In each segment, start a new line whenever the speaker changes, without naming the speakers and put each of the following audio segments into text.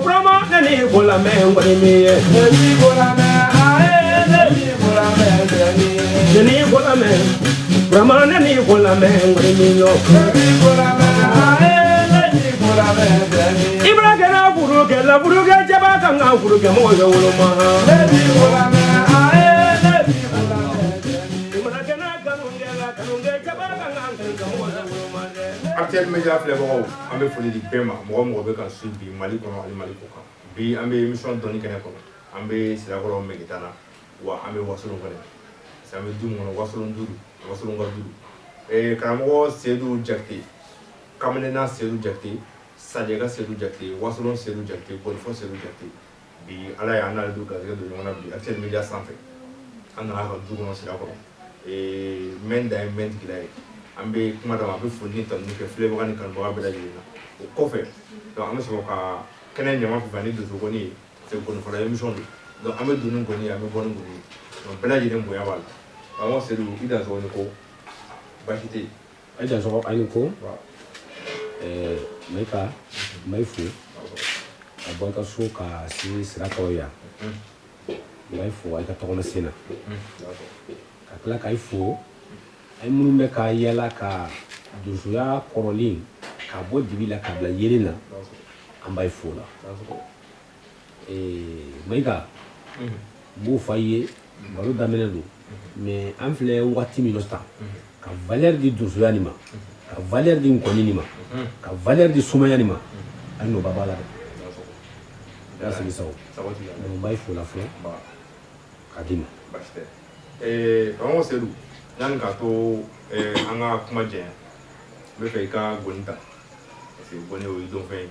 Brahma, and he will a man when he may. The name will a man. Brahman and he will a man when he know. Ibrahim Buruga, Buruga, Jabaka, Buruga, Moya,
actuellement, il y a un peu de paiement. Moi, je vais suivre Mali comme Mali. Bi ambe émission doni kene ko ambe sira ko megitana wa ambe wasulu ngale sambe dum ngono wasulu ngadu e karamo sedu jakti kamena sedu jakti sadega sedu jakti wasulu sedu jakti bonfo sedu jakti bi ala ya na du gaze do ngona bi actuel media sanfe anga ha du ngono sira ko e menda gilay ambe kuma da ambe fonni tan ni ke flevo kan kan bo abela jina ko fe donc ambe so ka kenen nyama fi vani do zogoni c'est qu'on fera émission donc amé donu ngoni amé bonu ngoni donc bela jide mboya wala awon c'est lu ida zo ni ko bakite
ida zo ani ko meka maifu abonka suka si siratoya maifu ay ka tokona sina ka kala kai fu ay munu me ka yela ka dusuya korolin ka bo dibila ka bla yelina ambay fola maiga bu faye balu damene do mais en flé wati mi nosta ka valeur di dusuya nima ka valeur di ngoni nima ka valeur di sumaya nima anno babala da ça c'est ça no bay fola flo kadima
baste vraiment c'est lu nan ka to anga kuma je me fe ka gonta c'est bonne o idon fe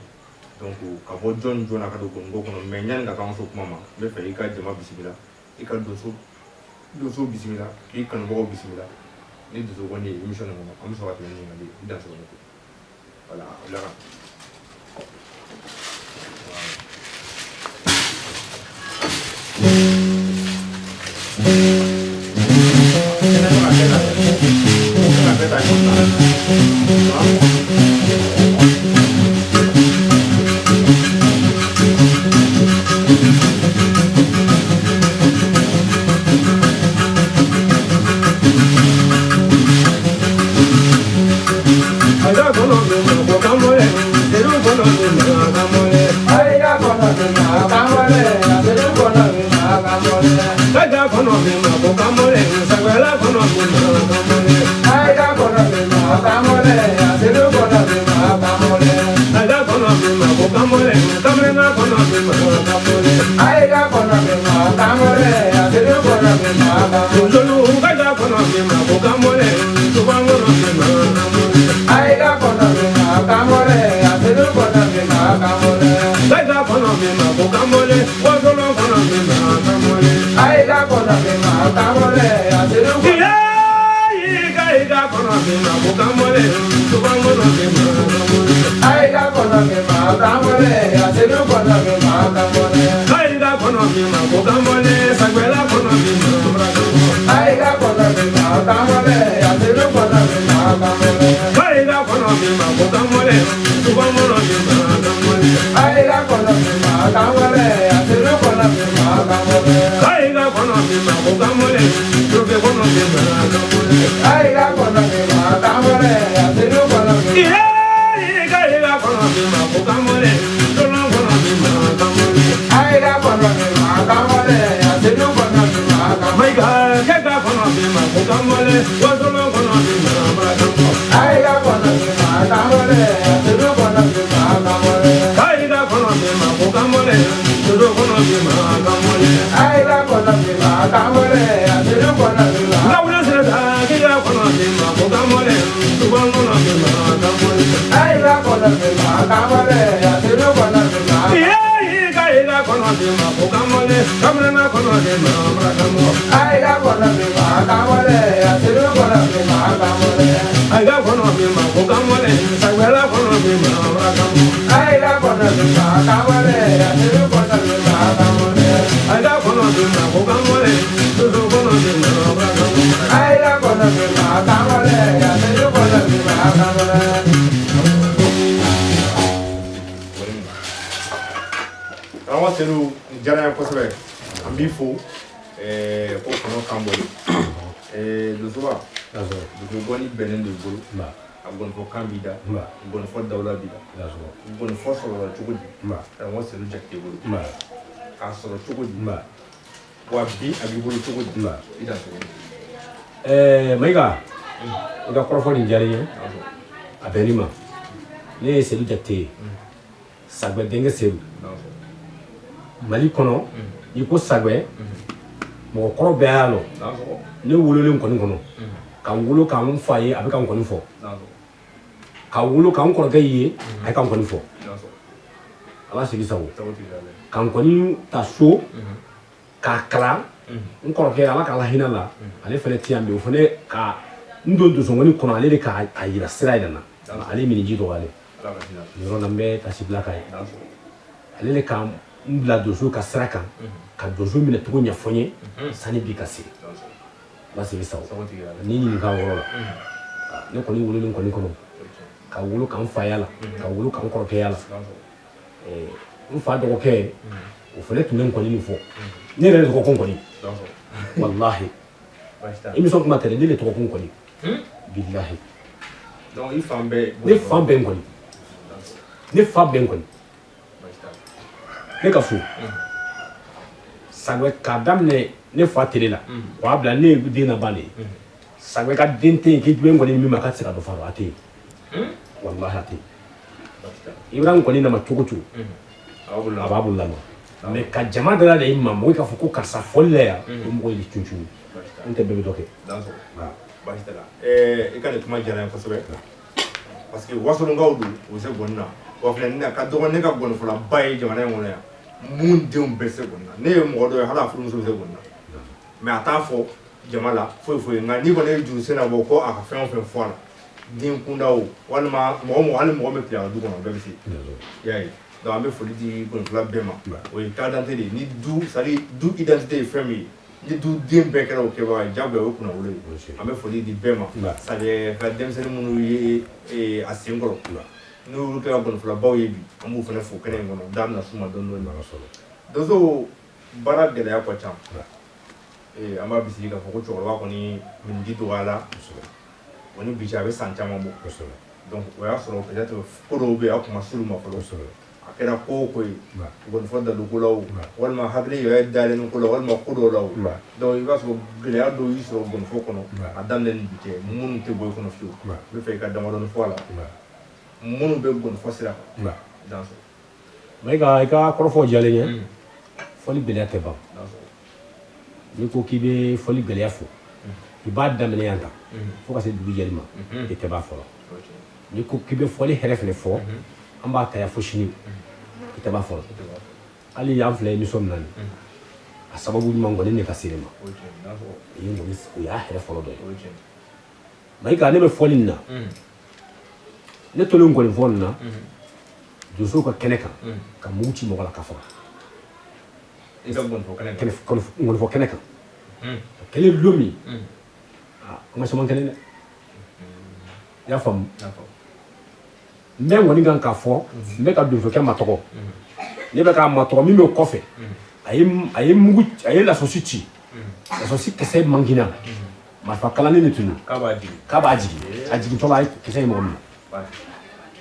donc ka bo jon jona ka do gongo kono me nyan ga kan so kuma ma me fe ka jama bismillah e ka do so bismillah e kan bo bismillah ni do so woni émission no am so wato ni ngali da so no voilà la selu jara ko sebe an bi fo ko kono kamboli do soba do goni benen do bolo a gon fo kambida gon fo dawla bida gon fo so la chugudi ta mo selu jakte bolo ka so chugudi wa bi abi bolo chugudi ida so
maiga ida korofo ni jari a benima ne selu jakte sagbe denge selu mali kono iko sagbe mo koro be alo ne wololen koni kono ka wolo ka mun faye abi kan koni fo ka wolo ka koro gaye ay kan koni fo ala sigi sawo kan koni ta so ka kala koro ke ala kala hinala ale fele tiambe fone ka ndo so ngoni kono ale de ka ayira sira ina ale mini jido ale yoro nambe tasibla kai ale le kam mbla dozo ka sraka ka dozo mina tugo nya fonye sani bi kasi basi bisawo nini nga woro ne ko ni wolo ni ko ni kono ka wolo kan fa yala ka wolo kan ko ke yala mfa do ke o fele tunen ko ni fo ni re ko ko ni wallahi imi so kuma tele ni to ko ko ni billahi
donc il fambe
ne fambe ko ni ne fambe ko ni ne ka fu sagwe ka damne ne fa tele la wa bla ne dina bale sagwe ka dente ki dwen ko ni mi maka tsira do faro ate wallahi ate ibrahim ko ni na matukutu ababulla no me ka jama dala de imam mo ka fu ko ka sa folle ya mo ko li chunchu inte bebe doke
danso bastela ikane kuma jara ko sobe parce que wasolo ngawdu o se bonna wa flen na ka dogon ne ka gon fula bay jamana ngona ya mun deum bese bonna ne mo do hala furu so se bonna mais ata fo jamala fo nga ni ko ne ju se na bo ko aka fen fola din kundawo walma mo wal mo me pia du ko be bisi yayi donc ambe foli di gon fula bema o ka dante ni du sali du identité famille ni du dim be kala o ke ba jabbe o kuna wole ambe foli di bema sali ka dem se munu ye asingoro no ka gon fula baw yebi amu fana fo kene ngono dam na suma don don na solo dozo bara de la ko cham amba bisi ka fo ko choro wa ko ni min di to wala woni bi jabe santa mambo donc o ya solo peut-être ko do be akuma sulu ma fo akera ko ko gon fo da do ko law wal ma habli yo dalen ko law wal ma ko do law donc il va so gele ado yi so gon fo ko no adam len bi te mun te boy ko no fi be fe ka dama don fo la munu be gon fasira dans
mais ka korofo jale nye foli bele te ba ni ko kibe foli bele afo iba damene yanda fo ka se dugu jelima e te ba fo ni ko kibe foli herefle fo amba ta ya fo shini e te ba fo ali ya fle mi som nan a sababu ni mango ne ka sirema yingo mis ko ya herefo do mais ka ne be foli na ne tolon ko fon na doso ka keneka ka muti mo la ka fa
ida bon fo keneka
kenef kon ngon fo keneka kele lomi ma sama kenene ya fam me ngoni gan ka fo me ka doso ke matoko ne be ka matoko mi me kofe ayem mugu ayel la society la society kese mangina ma fa kala ne tunu ka ba ji ajigi to la kese mo mi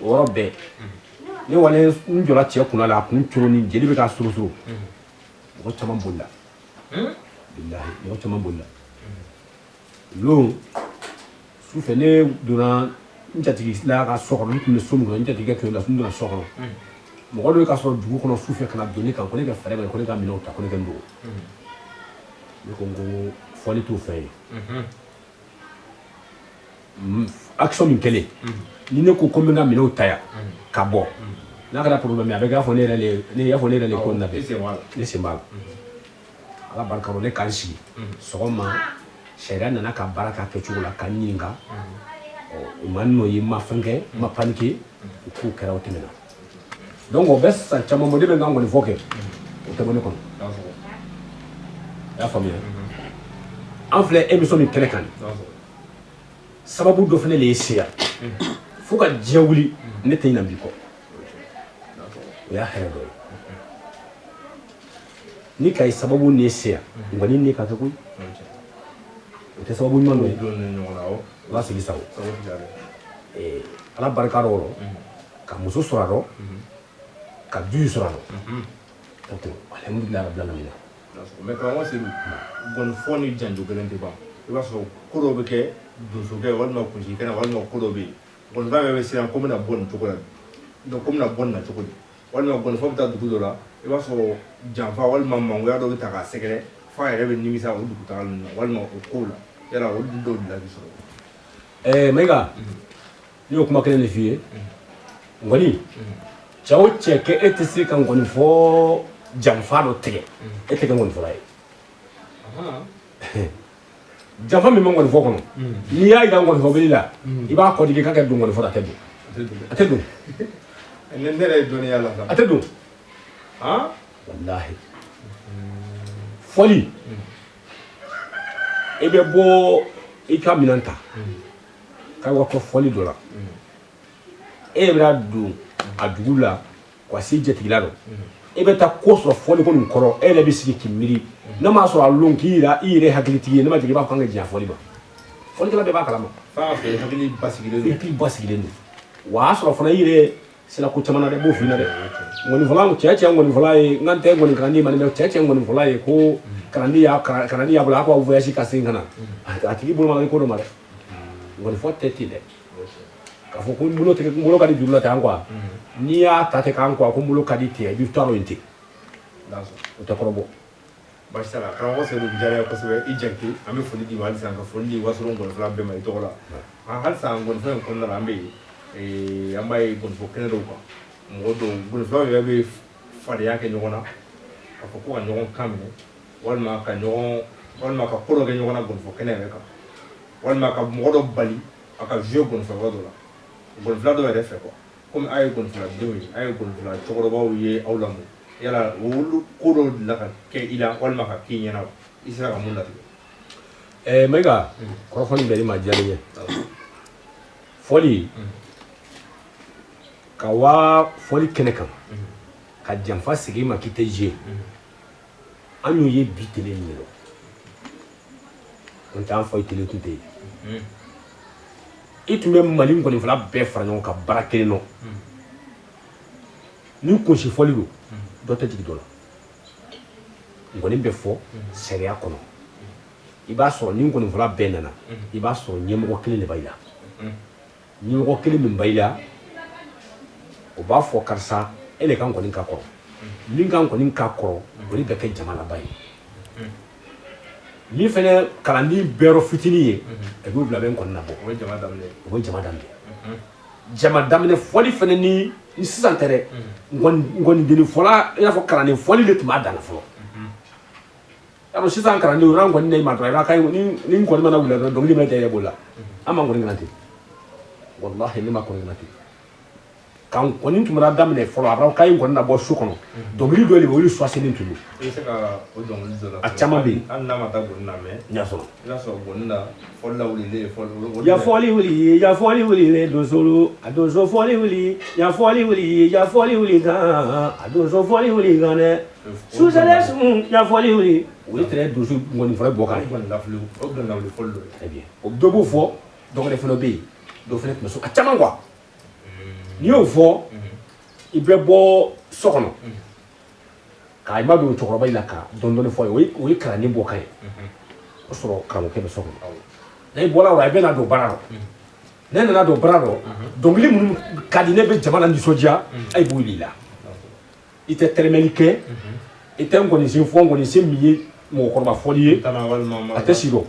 woro be ni wale njola tie kuna la kun turo ni jeli be ka suru suru ko chama bolla billahi yo chama bolla lo su fe ne duna njati la ka sokoro ni sumu ko njati ga ko la sundu na sokoro mo ko do ka so dugu kono su fe kana doni kan ko ne ka fare ba ko ne ka minota ko ne ka ndo ni ko ngo foli tu fe action min kele ni ne ko kombe nga mino taya ka bo na kada problème avec ga fonere le ya fonere le ko na be ni simbal ala barka ro le kansi sogoma shayran na ka baraka ke chugula kaninga o manno yi ma fanke ma paniki ko kera otimena donc o bessa chama mo de be ngango ni foke o te bone kon ya famille en fait émission ni telekan sababu do fene le sia fuka jawuli ne tayina biko ya hero ni kai sababu ne siya ngoni ni ka koy te sababu man do la sigi sawo ala barka ro ka muso soraro ka du soraro to alhamdulillah rabbil alamin
mais quand on c'est bon foni janjo gelente ba iba so kuro be ke do so ke walma kunji kana walma kuro be bon ba be siran comme na bon to ko donc comme na bon na to ko walma bon fo ta dugu dora iba so janfa walma mangoya do ta ka sekere fa yere be nimisa o dugu ta walma o kola yala o do la biso
mega ni o kuma kelen fiye ngoni chawo cheke etisi kan ngoni fo janfa do tege eteke ngoni fo lai janfa mi ngoni fo kono ni ya ga ngoni fo bilila iba ko digi ka ke ngoni fo atedu
nendere doni yalla sa
atedu ha wallahi foli ebe bo ika minanta kai wa ko foli dola ebra du adugula kwa si jetigilaro ebe ta ko so foli ko nkoro ele bi sigi kimiri na ma so alon kira ire hagliti na ma jigi ba ko ngja foli ba foli kala be ba kala ma
fa fe hagli
basigile wa so fona ire sila ko chamana de bo fina de ngoni vola mo cheche ngoni vola ngante ngoni kandi mane me cheche ngoni vola ko kandi ya bula ko voyage ka singana atigi bulu ma ko do mare ngoni fo teti de ka fo ko mulo te mulo ka di jula ta angwa ni ya tate ka angwa ko mulo ka di te bi taro inte
daso
o te korobo
bashala kan wo se du jare ko se i jenki ame foni di wali san ka foni waso ngoni fla be mai to la hal san ngoni fo ko na ambe ambaye ngoni fo kene do ko ngodo ngoni fla be fari yake nyona ka fo ko nyon kamne walma ka nyon walma ka koro ke nyona ngoni fo kene ka walma ka ngodo bali aka vieux ngoni fo wado la ngoni fla do re fe ko comme ay ngoni fla do ay ngoni fla to ko ba wiye awlamu yala wulu koro la ka ke ila walma ka kinyana isa ka munda
mega ko foni be ma jale foli ka wa foli kene kan ka janfa sigi ma kite je anyu ye bitele ni lo on ta fo tele tuté itume mali ngoni fala be fara nyon ka barakele no ni ko shi foli do do ta jigi dola ngoni be fo seria kono iba so ni ngoni fala be nana iba so nyemo kele le bayila nyemo kele min bayila o ba fo karsa ele kan ngoni ka koro ni kan ngoni ka koro oni be ke jamana bayi ni fene kalandi bero fitini ye e go bla ben kon na bo
o
jama damle jama damle foli fene ni sisantere ngoni deni fola ina fo kalandi foli le tuma dana fo amo sisan kalandi ura ngoni ne ma driver kay ni ngoni mana wula do ngi mete yebola ama ngoni nganti wallahi ni ma ko nganti kan koni tumara damne folo abra kay ngoni na bo su kono do ngi do le bo li so aseni tulu
ese ka o don li zola
a chama bi
an na mata bonna me
nya so
bonna folla wuli le folo
ya foli wuli le do solo ado so foli wuli ya foli wuli ga ado so foli wuli ga ne su sele su ya foli wuli oui très douce ngoni folo bo kan
la flu o don la wuli folo
très bien o do bo fo donc le folo be do fele me so a chama quoi ni o fo ibe bo sokono ka ima do chokoro bayila ka don fo oui kala ni bo kai o soro kala ke be sokono na ibola wa ibe na do bararo na do bararo donc li mun kadine be jamana ni soja ay bo lila ite termelike ite ngoni sin fo ngoni sin miye mo korba folier
tana wal mama
atesigo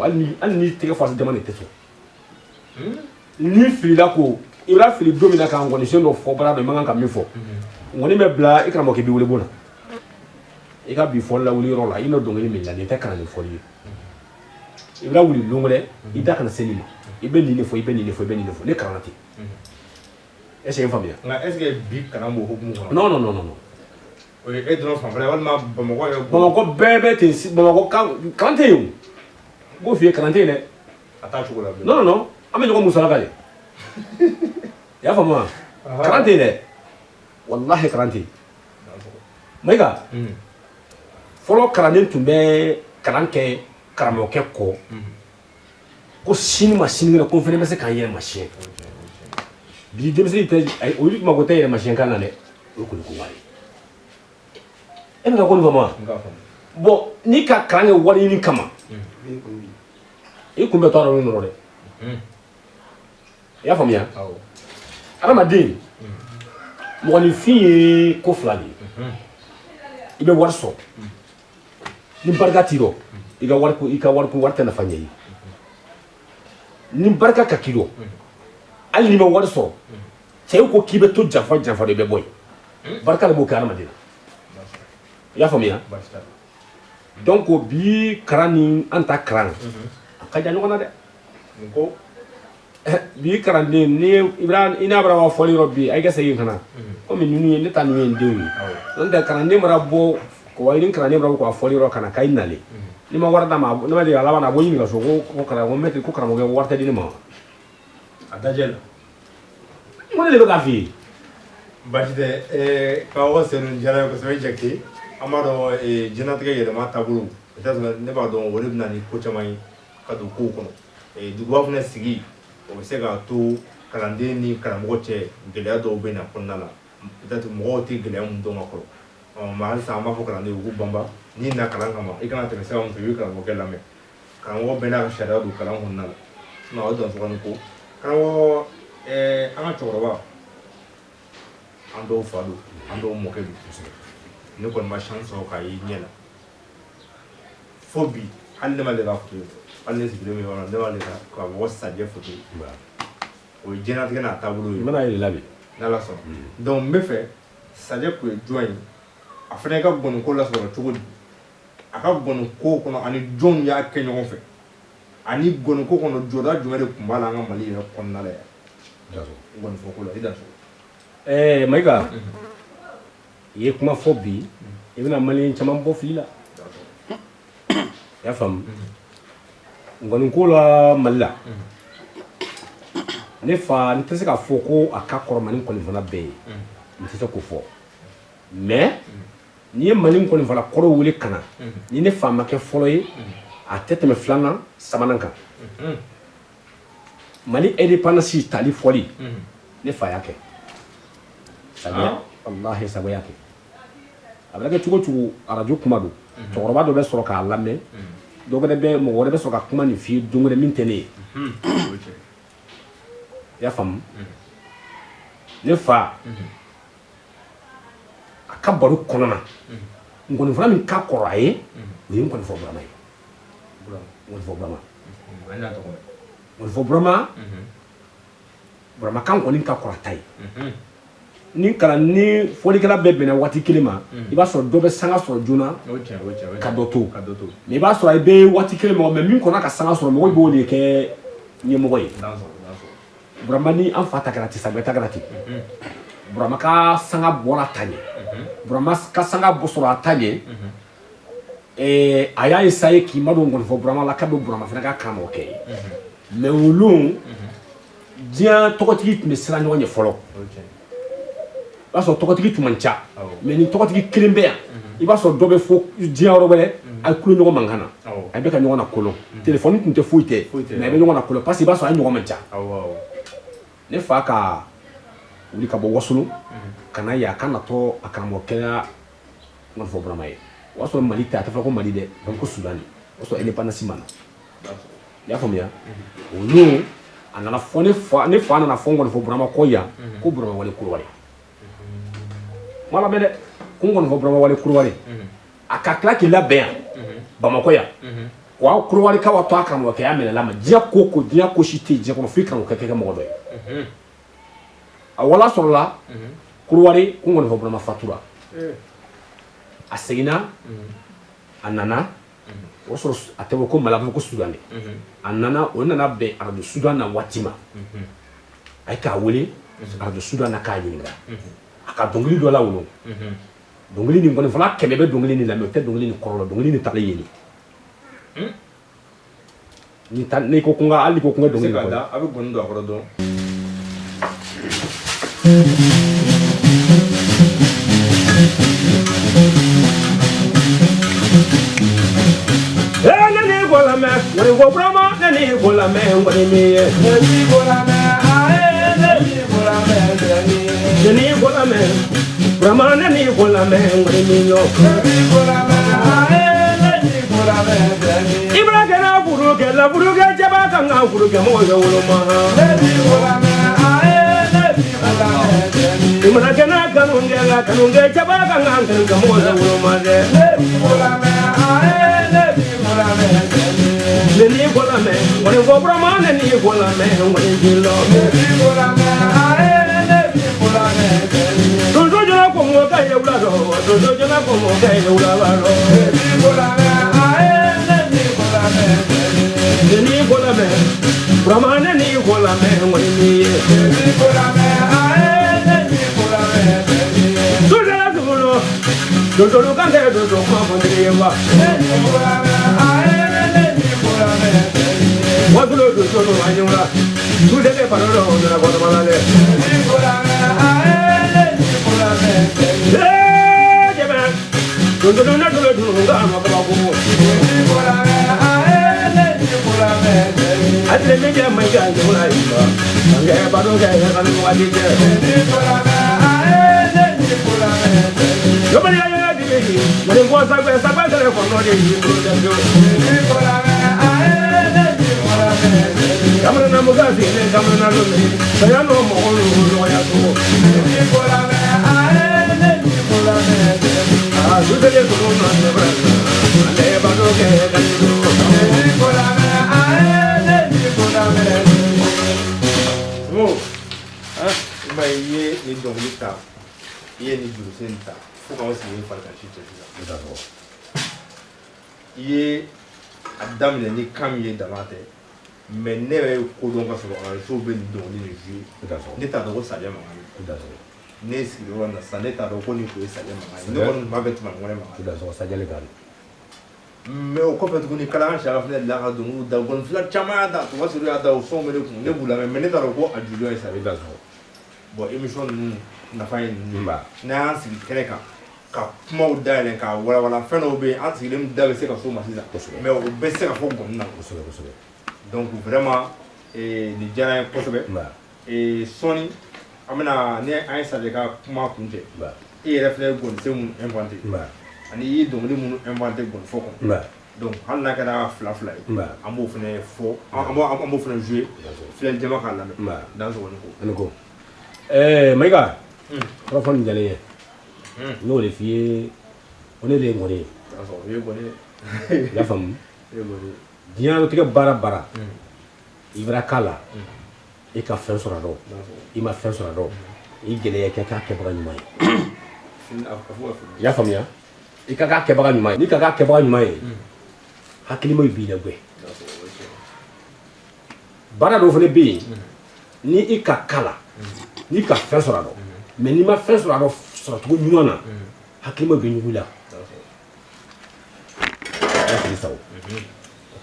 alni tege fo demande teso ni fila ko ira fili domina ka ngoni sin do fo bararo manga ka mi fo ngoni me bla ikra mo ke bi wole bona ika bi fo la wuli rola ino dongeli mi la ne te kana ni folier ira wuli longole ida kana senima ibe ni ne fo ne karanati est-ce que famille
na est-ce que bi kana mo hukumu
non
o e dron fa wala ma
bamako bebe te bamako karante yo go fie karante ne
ata chokola
non ame jogo musala kale ya fama karante ne wallahi karante Maïga fɔlɔ kalanden tun bɛ kalan kɛ karamɔgɔkɛ kɔ ko sini ma sini ko fɛnɛ bɛ se k'an yɛrɛ masiyɛn bi denmisɛnnin tɛ olu mago tɛ yɛrɛ masiyɛn kan na dɛ o kɔni ko wari e bɛ ka ko nin faamu wa bon n'i ka kalan kɛ wari ɲini kama i kun bɛ tɔɔrɔ min nɔrɔ dɛ i y'a faamuya adamaden mɔgɔninfin ye ko fila de ye i bɛ wari sɔrɔ ni barika t'i rɔ i ka wari tɛ nafa ɲɛ i ye ni barika ka k'i rɔ hali n'i ma wari sɔrɔ cɛw ko k'i bɛ to janfa de bɛ bɔ yen barika de b'o kɛ adamaden na i y'a faamuya donc bi kalan ni an ta kalan a ka jan ɲɔgɔn na dɛ ko bi kalanden i n'a bara wa fɔli yɔrɔ bi a ka segin ka na komi ninnu ye ne ta ninnu ye n denw ye n'o tɛ kalanden mana bɔ ni kalanden mana bɔ k'a fɔli yɔrɔ ka na k'a i nalen ni ma wari d'a ma ne ma deli a laban na a b'o ɲininka so ko karamɔgɔ wari tɛ di ne ma a dajɛ la ko ne de bɛ k'a f'i ye
baasi tɛ karamɔgɔ senu diyara n ye kosɛbɛ Jakite an b'a dɔn diɲɛlatigɛ yɛlɛma taabolo peut-être ne b'a dɔn o de bɛ na ni ko caman ye ka don kow kɔnɔ duguba fana sigi o bɛ se k'a to kalanden ni karamɔgɔ cɛ gɛlɛya dɔw bɛ na kɔnɔna la peut-être mɔgɔw tɛ gɛlɛya mun dɔn ka kɔrɔ mais halisa an b'a fɔ kalanden u k'u banban n'i na kalan kama i kana tɛmɛ sira min fɛ i bɛ karamɔgɔkɛ lamɛn karamɔgɔ bɛɛ n'a ka sariya don kalan kɔnɔna la sinon o dan sɔgɔni ko karamɔgɔ an ka cɛkɔrɔba an dɔw fa don an dɔw mɔkɛ don kosɛbɛ ne kɔni ma chance sɔrɔ k'a ye ɲɛ la fo bi hali ne ma deli ka foto hali ne sigilen bɛ yɔrɔ la ne ma deli ka mɔgɔ sajɛ foto o ye diɲɛlatigɛ n'a taabolo ye
n bɛna yɛlɛ bi
n'Ala sɔnna donc n bɛ fɛ sajɛ kun ye jɔn ye a fana ka gɔni ko lasɔrɔ cogo di a ka gɔni ko kɔnɔ ani jɔnw y'a kɛ ɲɔgɔn fɛ ani gɔni ko kɔnɔ jɔda jumɛn de tun b'a la an ka Mali yɛrɛ kɔnɔna la yan gɔni fɔ ko la i da so
Maïga i ye kuma fɔ bi i bɛna maliyɛn caman bɔ fili la i y'a faamu gɔni ko la Mali la ne fa n tɛ se k'a fɔ ko a ka kɔrɔ Mali kɔni fana bɛɛ ye n tɛ se k'o fɔ mais n'i ye Mali kɔni fana kɔrɔ wele ka na ni ne fa ma kɛ fɔlɔ ye a tɛ tɛmɛ filanan sabanan kan Mali indépendance tali fɔli ne fa y'a kɛ sagoya wallahi sagoya kɛ a bɛ kɛ cogo cogo radio kuma don cɛkɔrɔba dɔ bɛ sɔrɔ k'a lamɛn dɔ wɛrɛ bɛ mɔgɔ wɛrɛ bɛ sɔrɔ ka kuma nin f'i ye don wɛrɛ min tɛ ne ye i y'a faamu ne fa a ka baro kɔnɔ na nkɔnifɔla min ka kɔrɔ a ye o ye nkɔnifɔ Burama ye nkɔnifɔ Burama nkɔnifɔ Burama Burama kan kɔni ka kɔrɔ a ta ye ni fɔlikɛla bɛɛ bɛnna waati kelen ma i b'a sɔrɔ dɔ bɛ sanga sɔrɔ joona ka dɔ to mais i b'a sɔrɔ i bɛ waati kelen ma mais min kɔnna ka sanga sɔrɔ mɔgɔw b'o de kɛ ɲɛmɔgɔ ye Burama ni an fa ta kɛra ten Sagoya ta kɛra ten Burama ka sanga bɔra a ta ɲɛ Burama ka sanga sɔrɔ a ta ɲɛ a y'a essayer k'i ma don nkɔnifɔ Burama la k'a bɛ Burama fana ka karamɔgɔ kɛ ye mais olu diɲɛ tɔgɔtigi tun bɛ siran ɲɔgɔn ɲɛ fɔlɔ i b'a sɔrɔ tɔgɔtigi tun man ca mais ni tɔgɔtigi kelen bɛ yan i b'a sɔrɔ dɔ bɛ fɔ diɲɛ yɔrɔ wɛrɛ a ye kulo ɲɔgɔn mankan na a bɛ ka ɲɔgɔn na kolon téléphone tun tɛ foyi tɛ mais a bɛ ɲɔgɔn na kolon parce que i b'a sɔrɔ a ye ɲɔgɔn man ca ne fa ka wuli ka bɔ Wasolo ka na yan a ka natɔ a karamɔgɔkɛla nkɔnifɔ Burama ye o y'a sɔrɔ Mali tɛ a tɛ fɔ ko Mali dɛ ko Sudani o y'a sɔrɔ indépendance ma na i y'a faamuya o don a nana fɔ ne fa nana fɔ nkɔnifɔ Burama kɔ yan ko Burama Wale Kulubali ma lamɛn dɛ ko nkɔnifɔ Burama Wale Kulubali a ka tila k'i labɛn yan Bamakɔ yan wa Kulubali ka wa to a karamɔgɔkɛya minɛla ma diɲɛ ko si tɛ yen diɲɛ kɔnɔ f'i karamɔgɔkɛ kɛ mɔgɔ dɔ ye a wala sɔrɔla Kulubali ko nkɔnifɔ Burama fatura a seginna a nana o sɔrɔ a tɛ bɔ ko Mali a bɛ fɔ ko Sudani a nana o nana bɛn arajo Sudan na waati ma a ye k'a wele arajo Sudan na k'a ɲininka a ka dɔnkili dɔ lawolo dɔnkili nin nkɔnifɔla 100 bɛ dɔnkili nin lamɛn o tɛ dɔnkili nin kɔrɔ la dɔnkili nin talen ye n'i ko ko n ka hali ko n ka dɔnkili kɔrɔ
a bɛ gɔni don a kɔrɔ dɔrɔn
ngoni ko brama nani ko la me ngoni mi
nani ko la me ae nani ko la me
nani ko la me brama nani ko la me ngoni mi yo
nani ko la me ae nani ko la me
ibra kana buru ke la buru ke jaba kan ga buru ke mo yo lo ma
nani ko la me ae nani ko la me
ibra kana kanunge jaba kan ga mo yo lo ma
nani ko la me ae nani ko la me
nani ko la me ngoni ko brama nani ko la me ngoni mi lo
nani ko la me ae nani ko la me
dojo jona ko mo ka ye ula ro dojo jona ko mo ka ye ula ro
nani ko la me ae nani ko la me
nani ko la me brama nani ko la me ngoni mi
nani ko la me ae nani ko la me
dojo la dulo dojo lu kan ke dojo ko mo ndiri wa
nani ko la me ae nani ko la me
wa dulo dojo lu anyura du de ke parolo na ko ma le
nani ko la me ae nani ko la me
jebe dojo lu na dulo du ga ma ba ko
nani ko la me ae nani ko la me
atre me je ma ga ni la ila nge ba do ga ya kan wa di je
nani ko la me ae nani ko la me
yo ma ya di me mo de ko sa ba tele ko no de yi mo de yo
nani ko la me ae nani ko la me
kamana na mo ga si ne kamana na lo ni sa ya no mo ko lo ya to
nani ko la me ae nani ko la me
ah du de ko no na bra ale ba do ga ya kan do
nani ko la me ae nani ko la me
Mo, ma ye ni dongli ta, ye ni jurusen ta, fo ka wasi ye farka shi ce shi. Ye adam ne ni kam ye damate, mais ne be ko don ka so an so be ni dongli ni ju. Ne ta do ko sa ya ma. Ne si ro na sa ne ta do ko ni ko sa ya ma. Ne ko ma be tuma ngore ma.
sa jale ga
Mais au kɔfɛ tuguni kalan sariya fana la ka don da gɔni fila caman y'a da tuma sɔrɔ y'a da o sɔn bɛ ne kun ne b'u lamɛn mais ne t'a dɔn ko a jujɔn ye sa
da so
bon émission ninnu nafa ye ninnu
ba
n'an y'an sigi kɛnɛ kan ka kumaw dayɛlɛ ka walawala fɛn dɔw bɛ yen an sigilen da bɛ se ka s'o ma sisan mais o bɛ se ka fɔ gɔni na
kosɛbɛ
donc vraiment nin diyara n ye kosɛbɛ
ba
sɔɔni an bɛna ni an ye Sadio ka kuma kun cɛ
ba
e yɛrɛ filɛ gɔnisen minnu inventé
ba
ani i ye dɔnkili minnu inventé gɔnifɔ kɔnɔ
ba
donc hali n'a kɛra fila fila ye
ba
an b'o fana fɔ an b'o fana jouer filɛli jama k'a lamɛn
ba
dan sɔgɔni ko
ani ko mayiga kɔrɔ fɔ nin jalen ye n'o de f'i ye ko ne de ye ŋɔni ye
dan sɔgɔ o ye gɔni
i y'a faamu
ye gɔni
diɲɛlatigɛ baara baara i bɛra k'a la i ka fɛn sɔrɔ a rɔ i ma fɛn sɔrɔ a rɔ i gɛlɛya kɛ k'a kɛbaga ɲuman ye i y'a faamuya i ka k'a kɛbaga ɲuman ye n'i ka k'a kɛbaga ɲuman ye hakilima b'i la gwɛ baara dɔw fana bɛ yen ni i ka kala n'i ka fɛn sɔrɔ a rɔ mais n'i ma fɛn sɔrɔ a rɔ sɔrɔcogo ɲuman na hakilima bɛ ɲugu la i y'a fili sa o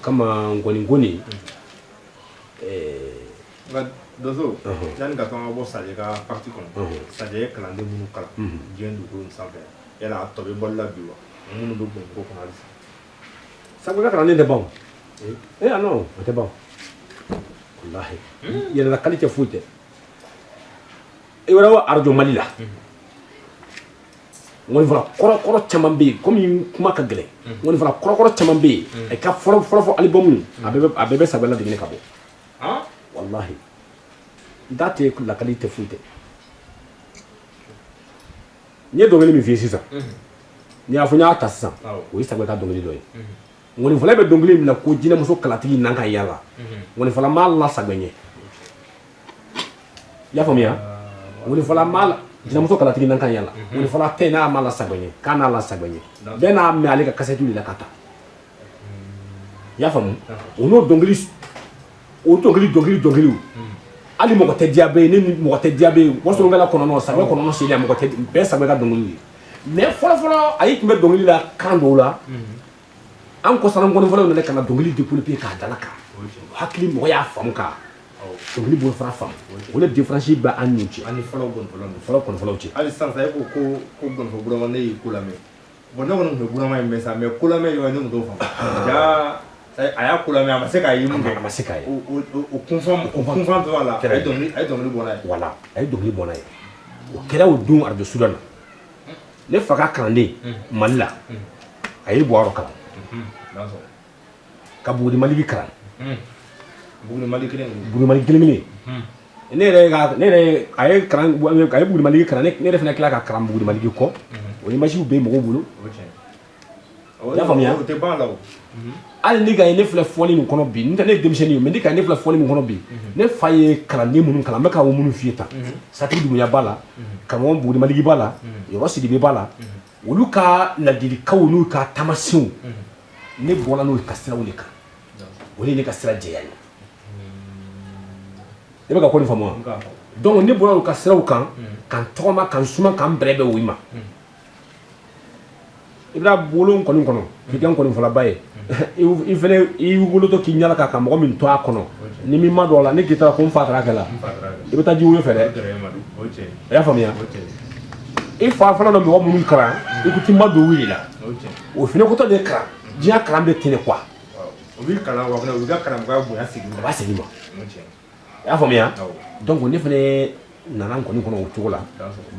kama ngɔni
nka donso yanni ka to an ka bɔ Sadio ka parti kɔnɔ Sadio ye kalanden minnu kalan diɲɛ dugukolo in sanfɛ yala a tɔ bɛ bɔli la bi wa minnu bɛ gɔniko kɔnɔ hali sisan
sabu ka kalanden tɛ ban ah non a tɛ ban walahi yɛrɛlakali tɛ foyi tɛ i wɛrɛ wa arajo Mali la ŋɔnifɔla kɔrɔ caman bɛ yen komi kuma ka gɛlɛn ŋɔnifɔla kɔrɔ caman bɛ yen a ka fɔlɔ alibamu a bɛɛ bɛ Sadio ladegelen ka bɔ walahi da tɛ lakali tɛ foyi tɛ n ye dɔnkili min f'i ye sisan n'i y'a fɔ n y'a ta sisan o ye Sadio ka dɔnkili dɔ ye ŋɔnifɔla bɛ dɔnkili min na ko jinɛmuso kalatigi nan ka yala ŋɔnifɔla m'a la Sadio ɲɛ i y'a faamuya ŋɔnifɔla m'a la jinɛmuso kalatigi nan ka yala ŋɔnifɔla tɛ n'a m'a la Sadio ɲɛ k'a n'a la Sadio ɲɛ bɛɛ n'a mɛn ale ka kasɛti de la ka taa i y'a faamu o n'o dɔnkili o dɔnkiliw hali mɔgɔ tɛ diya bɛ ye ni mɔgɔ tɛ diya bɛ ye wasolon kɛla kɔnɔnɔ Sadio kɔnɔnɔ seli mɔgɔ tɛ bɛɛ Sadio ka dɔnkiliw ye mais fɔlɔ a y'i tun bɛ dɔnkili la kan dɔw la an kɔsana ŋɔnifɔlaw nana ka na dɔnkili développer k'a dala kan hakili mɔgɔ y'a faamu ka dɔnkili bolo fana faamu o de différence bɛ an n'u cɛ
ani fɔlɔ gɔnifɔlaw
fɔlɔ gɔnifɔlaw cɛ
hali sisan e ko gɔnifɔ burama ne y'i ko lamɛn bon ne kɔni tun bɛ burama in mɛn sa mais ko lamɛn yɔrɔ ne tun t'o faamu ja a y'a ko la mais a ma se k'a ye mun kɛ
a ma se k'a ye
o kunfan tora la a ye dɔnkili bɔ n'a ye
voilà a ye dɔnkili bɔ n'a ye o kɛra o don arajo sudan na ne fa ka kalanden mali la a ye bɔ yɔrɔ kalan ka buguri maliki kalan
buguri mali kelen
ne yɛrɛ a ye buguri maliki kalan ne yɛrɛ fana tila ka kalan buguri maliki kɔ o image bɛ mɔgɔw bolo i y'a faamuya
o tɛ ban la o
hali ni ka ye ne filɛ fɔli min kɔnɔ bi n tɛ ne ye denmisɛnnin ye mais ni ka ye ne filɛ fɔli min kɔnɔ bi ne fa ye kalanden minnu kalan n bɛ ka o minnu f'i ye tan Satigi Dumuya b'a la karamɔgɔ Buguri Maliki b'a la Yɔrɔ Sidibe b'a la olu ka ladilikaw n'u ka taamasenw ne bɔra n'o ka siraw de kan o de ye ne ka sira jɛya ye i bɛ ka ko nin faamu wa donc ne bɔra n'o ka siraw kan ka n tɔgɔma ka n suma ka n bɛrɛbɛn o ma i bɛna bolo kɔni kɔnɔ k'i kɛ n kɔni fɔlaba ye i fɛnɛ i wolotɔ k'i ɲala ka mɔgɔ min to a kɔnɔ ni min ma don a la ni k'i taara ko n fa taara kɛ la i bɛ taa ji woyo fɛ dɛ i y'a faamuya i fa fana dɔ mɔgɔ minnu kalan i ko k'i ma don wuli la o fɛnɛ kotɔ de kalan diɲɛ kalan bɛ ten de quoi
o b'i kalan wa fana o b'i ka karamɔgɔya bonya segin
a b'a segin ma i y'a faamuya donc ne fɛnɛ nana n kɔni kɔnɔ o cogo la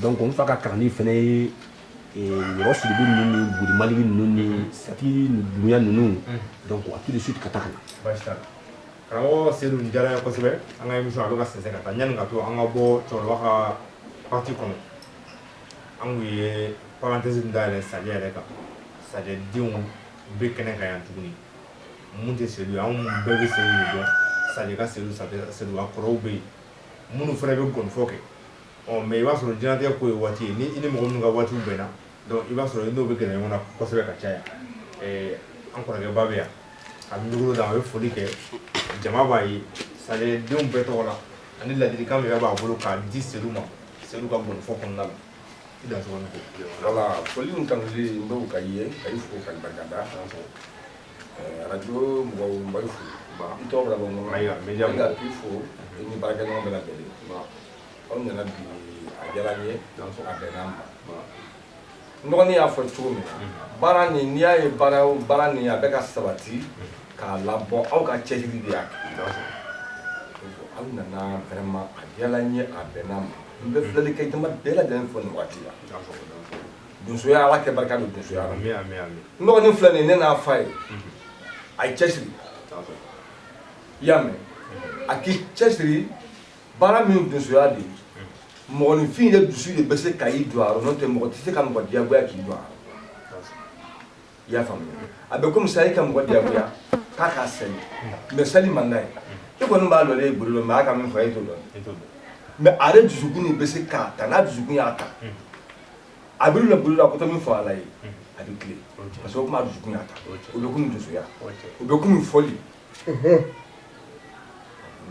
donc n fa ka kalanni fɛnɛ ye Yɔrɔ Sidibe ninnu ni Buguri Maliki ninnu ni Satigi Dumuya ninnu donc a tout de suite ka taa ka na
baasi t'a la karamɔgɔ Seydou nin diyara n ye kosɛbɛ an ka émission a bɛ ka sɛnsɛn ka taa yanni ka to an ka bɔ cɛkɔrɔba ka parti kɔnɔ an kun ye parenthèse min dayɛlɛ Sadio yɛrɛ kan Sadio denw bɛ kɛnɛ kan yan tuguni mun tɛ Seydou ye anw bɛɛ bɛ Seydou de dɔn Sadio ka Seydou a kɔrɔw bɛ yen minnu fana bɛ gɔnifɔ kɛ mais i b'a sɔrɔ diɲɛlatigɛ ko ye waati ye ni i ni mɔgɔ minnu ka waatiw bɛnna donc i b'a sɔrɔ i n'o bɛ gɛrɛ ɲɔgɔn na kosɛbɛ ka caya an kɔrɔkɛ ba bɛ yan a bɛ mikoro da a bɛ foli kɛ jama b'a ye Sadio denw bɛɛ tɔgɔ la ani ladilikan min yɛrɛ b'a bolo k'a di Seydou ma Seydou ka gɔnifɔ kɔnɔna la i dan sɔgɔni ko
voilà foli min tanuli n b'o ka ye ka i fo ka i barikada radio mɔgɔw n b'a fo i tɔgɔ bɛ bɔ ɲɔgɔn
ayiwa média
ka k'i fo i ni baarakɛɲɔgɔn bɛɛ lajɛlen aw nana bi a diyara n ye a bɛnna n ma n dɔgɔnin y'a fɔ cogo min na baara nin n'i y'a ye baara nin a bɛ ka sabati k'a labɔ aw ka cɛsiri de y'a kɛ aw nana vraiment a diyara n ye a bɛnna n ma n bɛ filɛli kɛ jama bɛɛ lajɛlen fɔ nin waati la donsoya ala kɛ barika don donsoya la n dɔgɔnin filɛ nin ne n'a fa ye a ye cɛsiri i y'a mɛn a k'i cɛsiri baara min donsoya de mɔgɔninfin de dusu de bɛ se ka i don a rɔ n'o tɛ mɔgɔ tɛ se ka mɔgɔ diyagoya k'i don a rɔ i y'a faamuya a bɛ komi sisan e ka mɔgɔ diyagoya k'a k'a seli mais seli man d'a ye e kɔni b'a dɔn e ye bolo dɔn mais a ka min fɔ e t'o dɔn mais a yɛrɛ dusukun de bɛ se k'a ta n'a dusukun y'a ta a bɛ na bolo la ko tɛ min fɔ ala ye a bɛ tile parce que o kuma dusukun y'a ta o bɛ komi donsoya o bɛ komi fɔli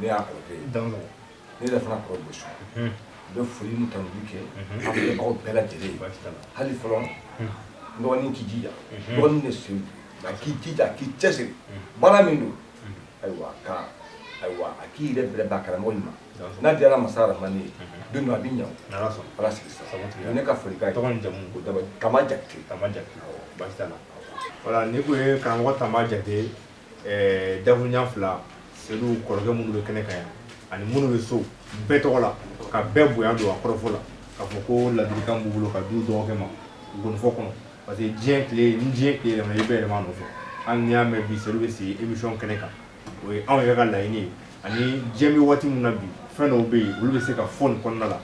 ne y'a kɔrɔkɛ ye ne yɛrɛ fana kɔrɔ bɛ sɔn n bɛ foli ni tanuli kɛ an filɛbagaw bɛɛ lajɛlen ye hali fɔlɔ n dɔgɔnin k'i jija dɔgɔnin de se a k'i jija k'i cɛsiri baara min don ayiwa a k'i yɛrɛ bɛrɛ bɛn a karamɔgɔ in ma n'a diyara masa aramani ye don dɔ a bɛ ɲɛ o ala sigi sa o ne ka folikan ye o daba Tama Jakite
baasi t'a la voilà ni ko ye karamɔgɔ Tama Jakite dafuɲa fila Seydou kɔrɔkɛ minnu bɛ kɛnɛ kan yan ani minnu bɛ so bɛɛ tɔgɔ la ka bɛɛ bonya don a kɔrɔfɔ la k'a fɔ ko ladilikan b'u bolo ka di dɔgɔkɛ ma gɔnifɔ kɔnɔ parce que diɲɛ tile ni diɲɛ tile yɛlɛmana i bɛɛ yɛlɛma a nɔfɛ hali n'i y'a mɛn bi Seydou bɛ sigi émission kɛnɛ kan o ye anw yɛrɛ ka laɲini ye ani diɲɛ bɛ waati min na bi fɛn dɔw bɛ yen olu bɛ se ka fɔ nin kɔnɔna la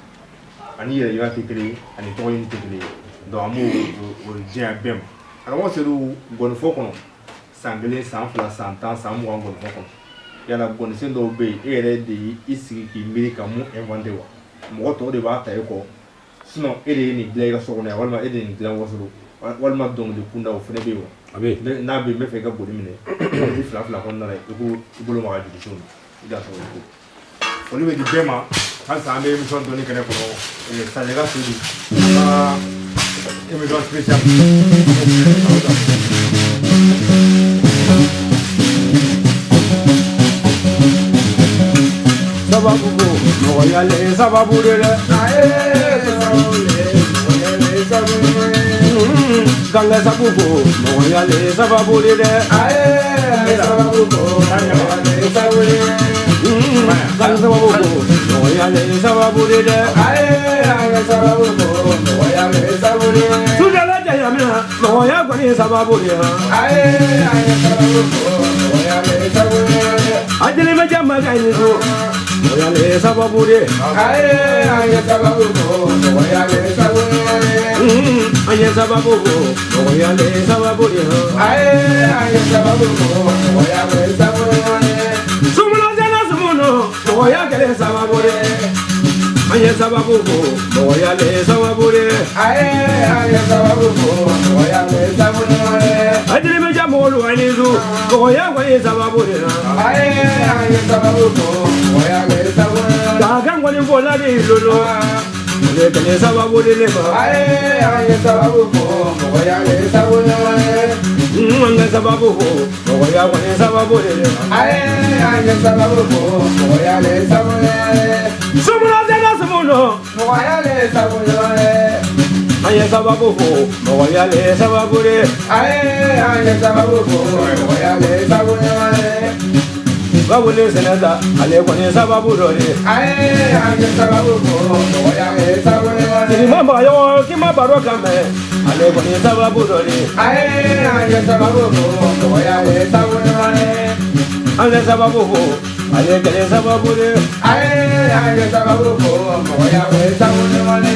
ani yɛrɛ yira tɛ kelen ye ani tɔgɔ ɲini tɛ kelen ye donc an b'o diɲɛ bɛɛ ma karamɔgɔ Seydou gɔnifɔ kɔnɔ san 1 san 2 san 10 san 20 gɔnifɔ kɔnɔ yala gɔnifɛn dɔw bɛ yen e yɛrɛ de y'i sigi k'i miiri ka mun inventé wa mɔgɔ tɔw de b'a ta e kɔ sinon e de ye nin dilan i ka so kɔnɔ yan walima e de ye nin dilan waso walima dɔnkili kunda o fɛnɛ bɛ yen wa n'a bɛ yen n bɛ fɛ i ka boli minɛ i fila kɔnɔna la i ko i bolo maga jurusenw na i da sɔrɔ i ko foli bɛ di bɛɛ ma halisa an bɛ émission dɔnni kɛnɛ kɔnɔ Sadio ka Seydou ka émission spéciale
sababu bo mɔgɔyale sababu de dɛ aye sababu le mɔgɔyale sababu
Kanga sabuko, moya le sababu de.
Aye, sababuko, moya le sababu de.
Kanga sabuko, moya le sababu de.
Aye, sababuko, moya le sababu de.
Sudala jayamina, moya kwani sababu de.
Aye, sababuko, moya le sababu de.
Ajele majama kainisu, moya le sababu de.
Aye, sababuko, moya le sababu de.
Aye sababuko, moya le sababu de.
Aye, sababuko, moya le sababu de.
Sumuna jana sumuno, moya kele sababu de. Aye sababuko, moya le sababu de.
Aye, sababuko, moya le sababu de.
Ajele majama olu kainisu, moya kwani sababu de.
Aye, sababuko, moya le sababu de.
Kakan kwani bola de lolo, le kele sababu de lema.
Aye, sababuko, moya le sababu de.
Anga sababuko, moya kwani sababu de.
Aye, sababuko, moya le sababu de.
Sumuna jana sumuno,
Moya le sababu de.
aye sababuko, moya le sababu de.
Aye, sababuko, moya le sababu de.
Babule senata, ale kwani sababu de.
Aye, sababuko, moya le sababu de.
Ni mama yo kima baroka me, ale kwani sababu de.
Aye, sababuko, moya le sababu de.
Ale sababuko, ale kele sababu de.
Aye, sababuko, moya le sababu de.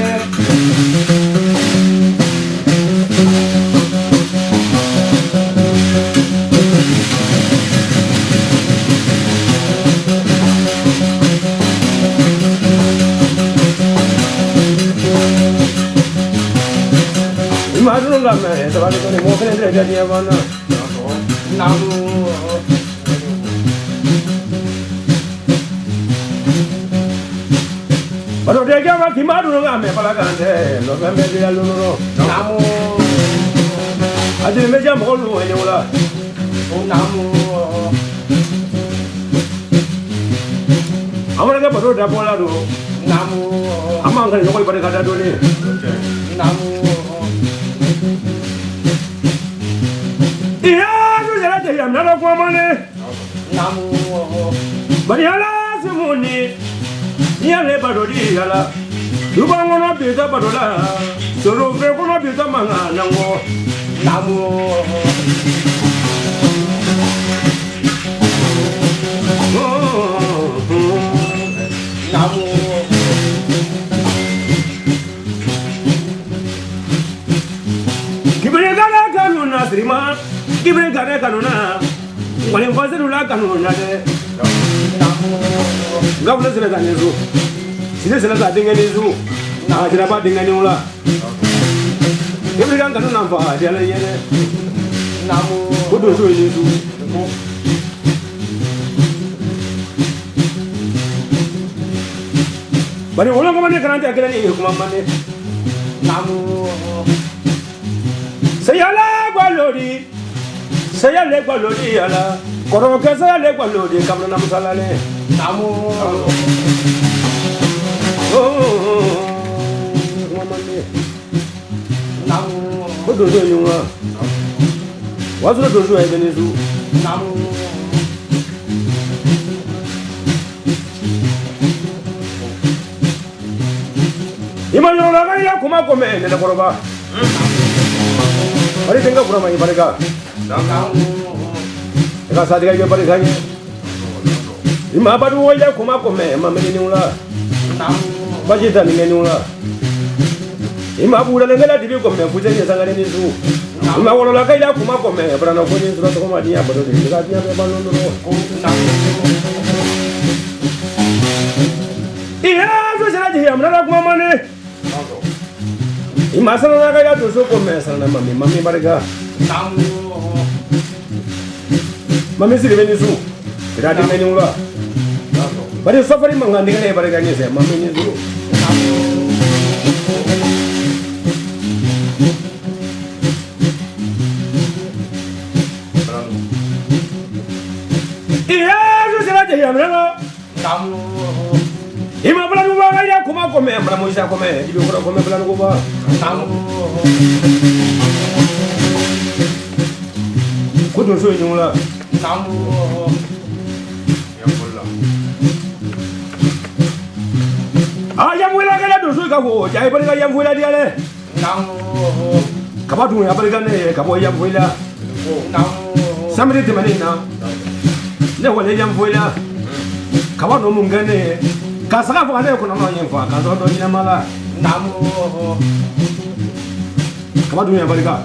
Imagine nga me, sababu de mo kele de ni avana.
Namu.
Bado de kama kimadu nga me pala kante, lo be me de lolo.
Namu.
Adi me jam ko lu ni wala.
Namu.
Amara ga bado da bola do.
Namu.
Amanga ni ko ipade kada do ni.
Namu.
Iya, tu jara de yam na ko mane.
Namu.
Bari ala simuni. Iya le bado di ala. Duba ngono bi ta bado la. Soro fe kono bi ta manga nango.
Namu. Namu.
Kibre gana kanuna srima. Kibre gana kanuna. Wale mfasiru la kanuna de.
Namu.
Gabla sila ta nezu. Sila sila ta dinga nezu. Na jira ba dinga nyula. Kibre gana kanuna fa dia la yene.
Namu.
Kudu so nezu. Bari wala ko mane karante akela ni ko mane.
Namu.
Sayala gwalori. Sayale gwalori ala. Koro ke sayale gwalori kamna na musalale.
Namu.
Mane.
Namu.
Kudu so nyunga. Wazo do so e benezu.
Namu.
Imanyoro la ga ya kuma kome ne na koroba. Bari tenga pura mai barega.
Namu.
Eka sadiga yo bari ganye. Ima badu wala kuma kome mameni ni ula.
Namu.
Bajita ni ngeni ula. Ima bura ngela dibi kome kujeni sangane ni zu. Ima wala la ga ya kuma kome brana ko ni zura to ma dia bado ni ga dia be balondo ro. Iya so sera di amna la kuma mane. Ima sana ga ya to so kome sana mami barega.
Namu.
Mami siri beni zu. Ira di ngeni ula. Bari safari mangandi ngene barega ni se mami ni zu. Iya so sera di amna la.
Namu.
Ima bala duwa ga ya kuma ma come bla mo sha come di ko come bla no ba ko do so ni la yam wala ga do so ka ko jai bari ga yam wala dia le ka ba du ya bari ga ne ka bo yam wala samedi te mani na ne wala yam wala ka ba no mun ga ne ka sa ka fa ne ko na no yin fa ka do do ni mala ka ba du ya bari ga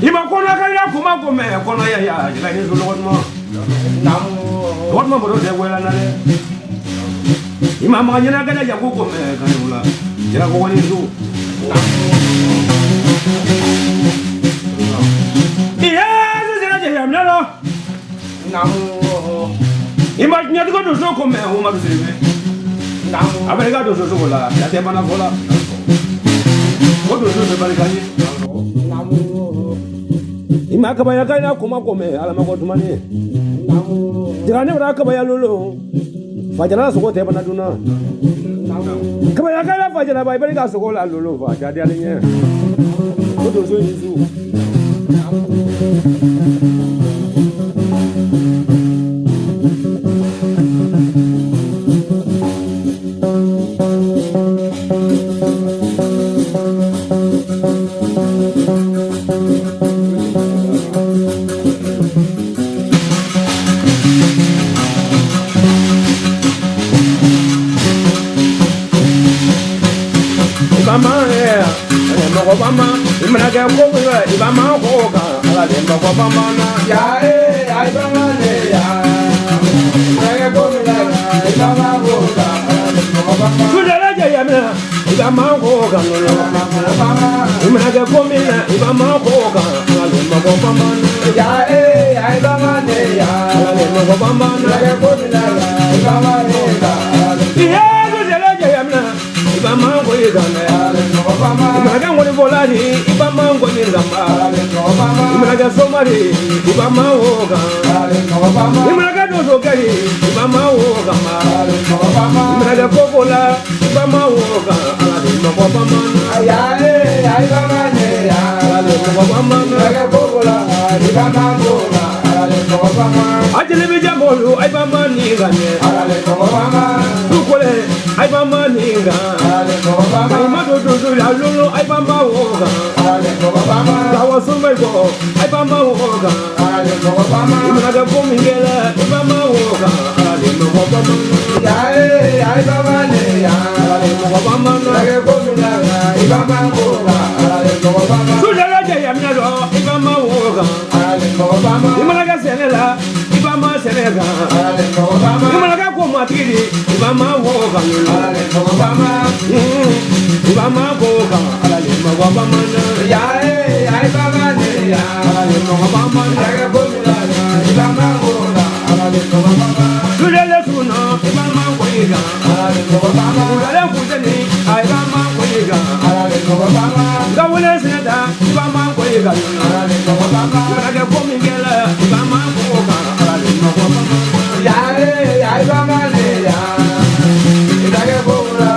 ima ko na ka ya kuma ko me ko na ya ga ni so lo mo what ma bro de wala na le ima ma nyana ga ya ko me ka ni wala jira ko woni so iya so jira je yam na lo ima nya ko do so ko me ho ma do se me abere ga do so ko la ya te bana bola ko do so be bari ka ni ima ka ba ya ka na kuma ko me ala ma ko tumani jira ne wala ka ba ya lolo fajara so ko te bana duna ka ba ya ka la fajara ba bari ka so ko la lolo fa ja dia le ko do so ni su Obama, imana ke ko ibama ko ka ala de ko Obama na ya ai bama ne ya imana ko ibama ko ka ala de ko Obama kudala je ya me ibama ko ka no imana ke ko ibama ko ka ala de ko Obama ya ai bama ne ya ala de ko Obama na ke ko ibama ne ka ala de ya kudala je ya me ibama ko ka na Imaga ngoni volani ibama ngoni ngamba Imaga somari ibama woga Imaga dozo kari ibama woga Imaga kokola ibama woga Alade mababa Ayale ibama ne Alade mababa Imaga kokola ibama woga Alade mababa Ajele bijamolu ibama ningane Alade mababa Tukole ibama ninga Alade mababa Imado dozo la lolo ibama woga Alade mababa Kawa sumai go ibama woga Alade mababa Imaga komingela ibama woga Alade mababa Yae ibama ne ya Alade mababa Imaga komingela ibama woga Alade mababa Sudala jaya mnalo ibama woga Alade mababa Imaga senela ibama senega Alade mababa Imaga komatiri ibama woga Alade mababa ibama woga Alade mababa Yae ibama ne ya Alade mababa Imaga komingela ibama woga Alade mababa Sudala tuna ibama woga Alade mababa Sudala kuteni ibama woga Alade mababa Gawule senada ibama woga Alade mababa Imaga komingela ibama woga Alade mababa Yae ibama ne ya Imaga komingela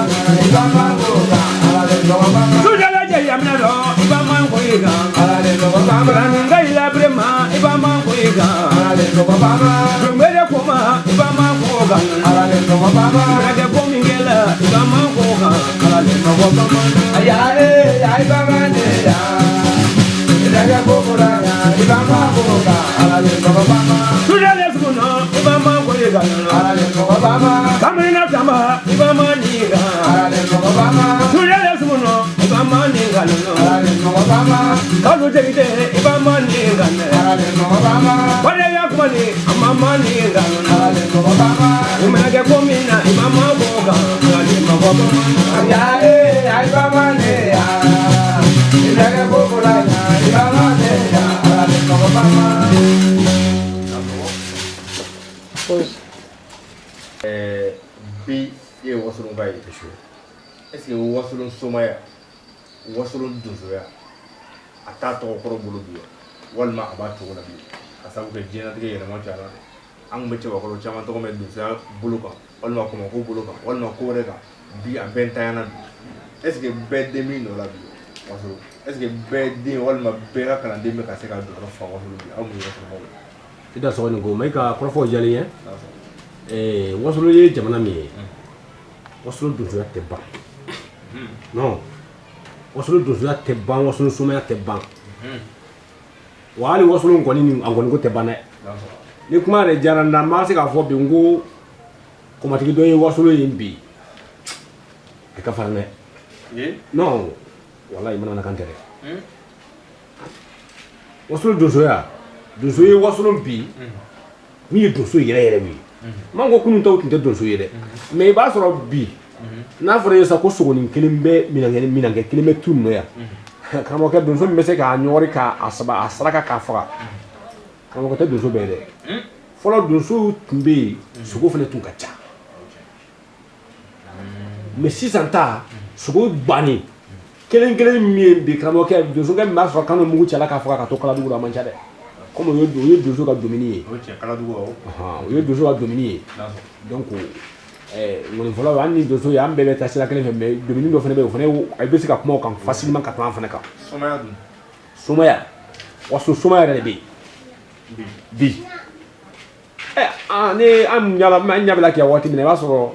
ibama woga Alade mababa Sudala jaya mnalo ibama woga Alade mababa Ngai brema ibama woga Alade mababa Mbele kuma ibama woga Alade mababa Imaga komingela ibama woga Alade mababa Yae ibama ne ya Imaga komingela ibama woga Alade mababa Sudala suno ibama woga Alade mababa Kamina kama ibama niga Alade mababa Sudala suno ibama niga Alade mababa Kalu jide ibama niga Alade mababa Wale yakumani amama niga Alade mababa Imaga komina ibama woga Alade mababa Yae ibama ne ya Imaga komingela ibama ne ya Alade mababa bi ye wasolon ba ye est-ce que wasolon somaya wasolon donsoya a t'a tɔgɔ kɔrɔ bolo bi walima a b'a cogo la bi ka sabu kɛ diɲɛlatigɛ yɛlɛma cayara
an bɛ cɛbakɔrɔ caman tɔgɔ mɛn donsoya bolo kan walima kɔmɔko bolo kan walima ko wɛrɛ kan bi a bɛɛ ntanyana bi est ce que bɛɛ den min nɔ la bi wasolo est ce que bɛɛ den walima bɛɛ ka kalanden bɛ ka se ka jɔyɔrɔ fa wasolo bi aw mun ye wasolo
i da sɔgɔ nin ko mais ka kɔrɔfɔ jali ye wasolo ye jamana min ye wasolo donsoya tɛ ban non wasolo donsoya tɛ ban wasolo sumaya tɛ ban wa hali wasolo kɔni ni a kɔni ko tɛ ban dɛ ni kuma yɛrɛ diyara n na n b'a se k'a fɔ bi n ko kɔmatigi dɔ ye wasolo ye bi a ka farin dɛ non walahi manamanakan tɛ dɛ wasolo donsoya donso ye wasolo bi min ye donso yɛrɛ yɛrɛ min ye man ko kunun taw tun tɛ donso ye dɛ mais i b'a sɔrɔ bi n'a fɔra ye sa ko sogonin kelen bɛ minɛnkɛ kelen bɛ tu nɔ yan karamɔgɔkɛ donso min bɛ se k'a ɲɔgɔri k'a saraka k'a faga karamɔgɔ tɛ donso bɛɛ dɛ fɔlɔ donsow tun bɛ yen sogo fana tun ka ca mais sisan ta sogo bannen kelen kelen min ye bi karamɔgɔkɛ donsokɛ min b'a sɔrɔ kanu mugu cɛla k'a faga ka to kaladugu la a man ca dɛ comme o ye donso ka domini ye o ye donso ka domini ye donc ŋɔni fɔlɔ hali ni donso ye an bɛɛ bɛ taa sira kelen fɛ mais domini dɔ fana bɛ yen o fana a bɛ se ka kuma o kan facilement ka tɛmɛ an fana kan sumaya waso sumaya yɛrɛ de bɛ yen bi ni an ɲɛ bɛ kɛ waati min na i b'a sɔrɔ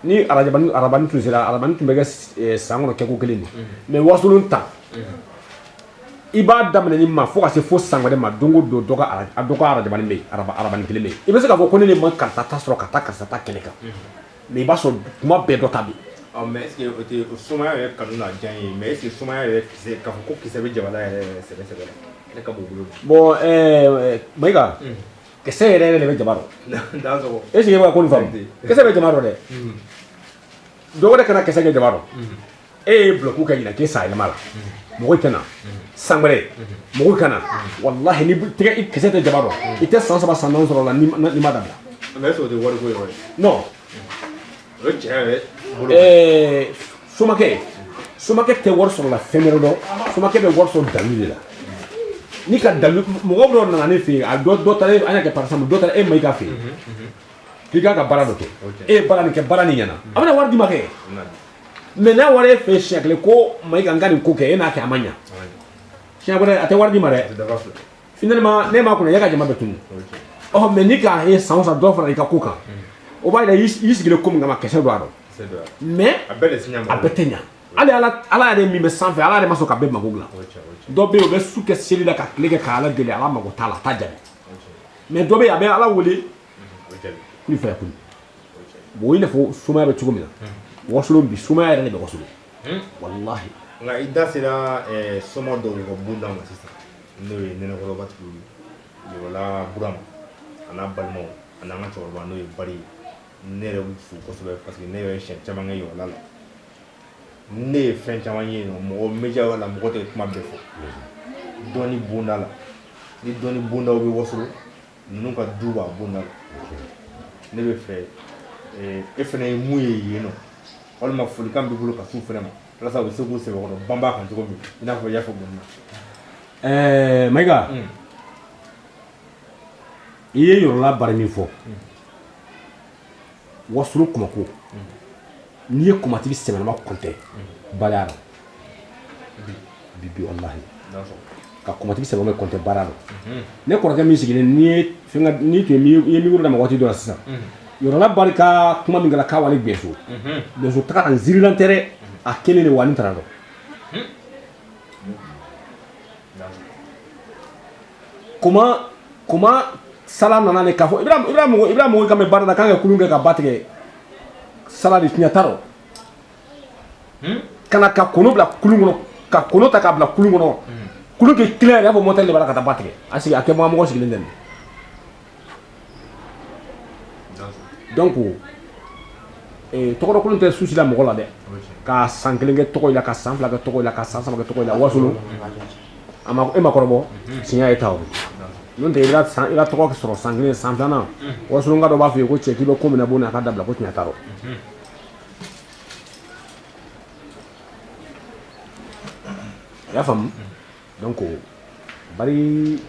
ni arabani tun sera arabani tun bɛ kɛ san kɔnɔ kɛko kelen de mais wasolon ta i b'a daminɛ ni ma fo ka se fo san wɛrɛ ma don o don dɔ ka arabani bɛ yen arabani kelen bɛ yen i bɛ se k'a fɔ ko ne de ma karisa ta sɔrɔ ka taa karisa ta kɛlɛ kan mais i b'a sɔrɔ kuma bɛɛ dɔ ta bɛ yen.
mais est ce que o tɛ sumaya yɛrɛ kanu na diya n ye mais est ce que sumaya yɛrɛ kisɛ k'a fɔ ko kisɛ bɛ jabala yɛrɛ sɛbɛ la ne ka b'o bolo.
bon Mayiga kisɛ yɛrɛ yɛrɛ de bɛ jaba dɔn est ce que e bɛ ka ko nin faamu kisɛ bɛ jaba dɔn dɛ dɔ wɛrɛ kana kisɛ kɛ jaba dɔn e ye bulɔku kɛ ɲinan k'e sa yɛlɛma la mɔgɔ tɛ na san wɛrɛ mɔgɔ kana walahi ni kisɛ tɛ jaba dɔn i tɛ san 3 san 4 sɔrɔ la ni ma dabila.
mais est ce que o tɛ wari ko ye wa.
non.
o ye tiɲɛ yɛrɛ bolo.
somakɛ tɛ wari sɔrɔ la fɛn wɛrɛ dɔn somakɛ bɛ wari sɔrɔ dalu de la ni ka dalu mɔgɔ dɔ nana ne fɛ yen a dɔ taara an y'a kɛ par exemple dɔ taara e Mayiga fɛ yen k'i k'a ka baara dɔ kɛ e ye baara nin kɛ baara nin ɲɛna a bɛna wari d'i ma kɛ mais n'a wari e fɛ siɲɛ kelen ko Mayiga n ka nin ko kɛ e n'a kɛ a ma ɲa siɲɛ wɛrɛ a tɛ wari d'i ma dɛ finalement ne m'a kunna e ka jama bɛ tunu mais ni k'a ye san o san dɔ fara i ka ko kan o b'a yira i sigilen ko min kama kisɛ don a dɔn mais a bɛɛ tɛ ɲa hali ala yɛrɛ min bɛ sanfɛ ala yɛrɛ ma sɔn ka bɛɛ mago dilan dɔ bɛ yen o bɛ su kɛ seli la ka tile kɛ ka ala deli ala mago t'a la a t'a jaabi mais dɔ bɛ yen a bɛ ala wele kuli fɛ kuli bon i n'a fɔ sumaya bɛ cogo min na wasolo bi sumaya yɛrɛ de bɛ wasolo walahi.
nka i da sera sɔmɔ dɔw ka bonda ma sisan n'o ye nɛnɛkɔrɔbatigi Yɔrɔla Burama a n'a balimaw a n'an ka cɛkɔrɔba n'o ye Bari ye ne yɛrɛ b'u fo kosɛbɛ parce que ne yɛrɛ ye siɲɛ caman kɛ Yɔrɔla la ne ye fɛn caman ye yen nɔ mɔgɔ média la mɔgɔ tɛ kuma bɛɛ fɔ dɔɔni bonda la ni dɔɔni bondaw bɛ Wasolo ninnu ka du b'a bonda la ne bɛ fɛ e fana ye mun ye yen nɔ walima folikan b'i bolo ka s'u fana ma walasa u bɛ se k'u sɛbɛkɔrɔ banba kan cogo min i n'a fɔ i y'a fɔ mun na.
Mayiga i ye Yɔrɔla Bari min fɔ Wasolo Kɔmɔko n'i ye kɔmatigi sɛbɛlama kɔntɛ bala la bi wallahi ka kɔmatigi sɛbɛlama kɔntɛ bala la ne kɔrɔkɛ min sigilen ni tun ye micro da waati dɔ la sisan Yɔrɔla Bari ka kuma min kɛra k'a wale Bɛnso taga kan zirilan tɛ dɛ a kelen de wa ni taara dɔn comment sala nana ne k'a fɔ Ibrahima ka mɛn baara la k'an ka kulun kɛ ka ba tigɛ sala de tiɲɛ t'a rɔ kana ka kono bila kulun kɔnɔ ka kono ta k'a bila kulun kɔnɔ kulun kɛ kelen yɛrɛ i b'a fɔ mɔtɛri de b'a la ka taa ba tigɛ a sigi a kɛ mɔgɔ sigilen tɛ nin donc tɔgɔdɔ kolon tɛ souci la mɔgɔ la dɛ ka san kelen kɛ tɔgɔ in la ka san fila kɛ tɔgɔ in la ka san saba kɛ tɔgɔ in la Wasolo e ma kɔrɔbɔ tiɲɛ ye ta o n'o tɛ i ka tɔgɔ sɔrɔ san kelen san filanan Wasolo ka dɔ b'a fɔ ye ko cɛ k'i bɛ ko min na bon a ka dabila ko tiɲɛ t'a rɔ i y'a faamu donc Bari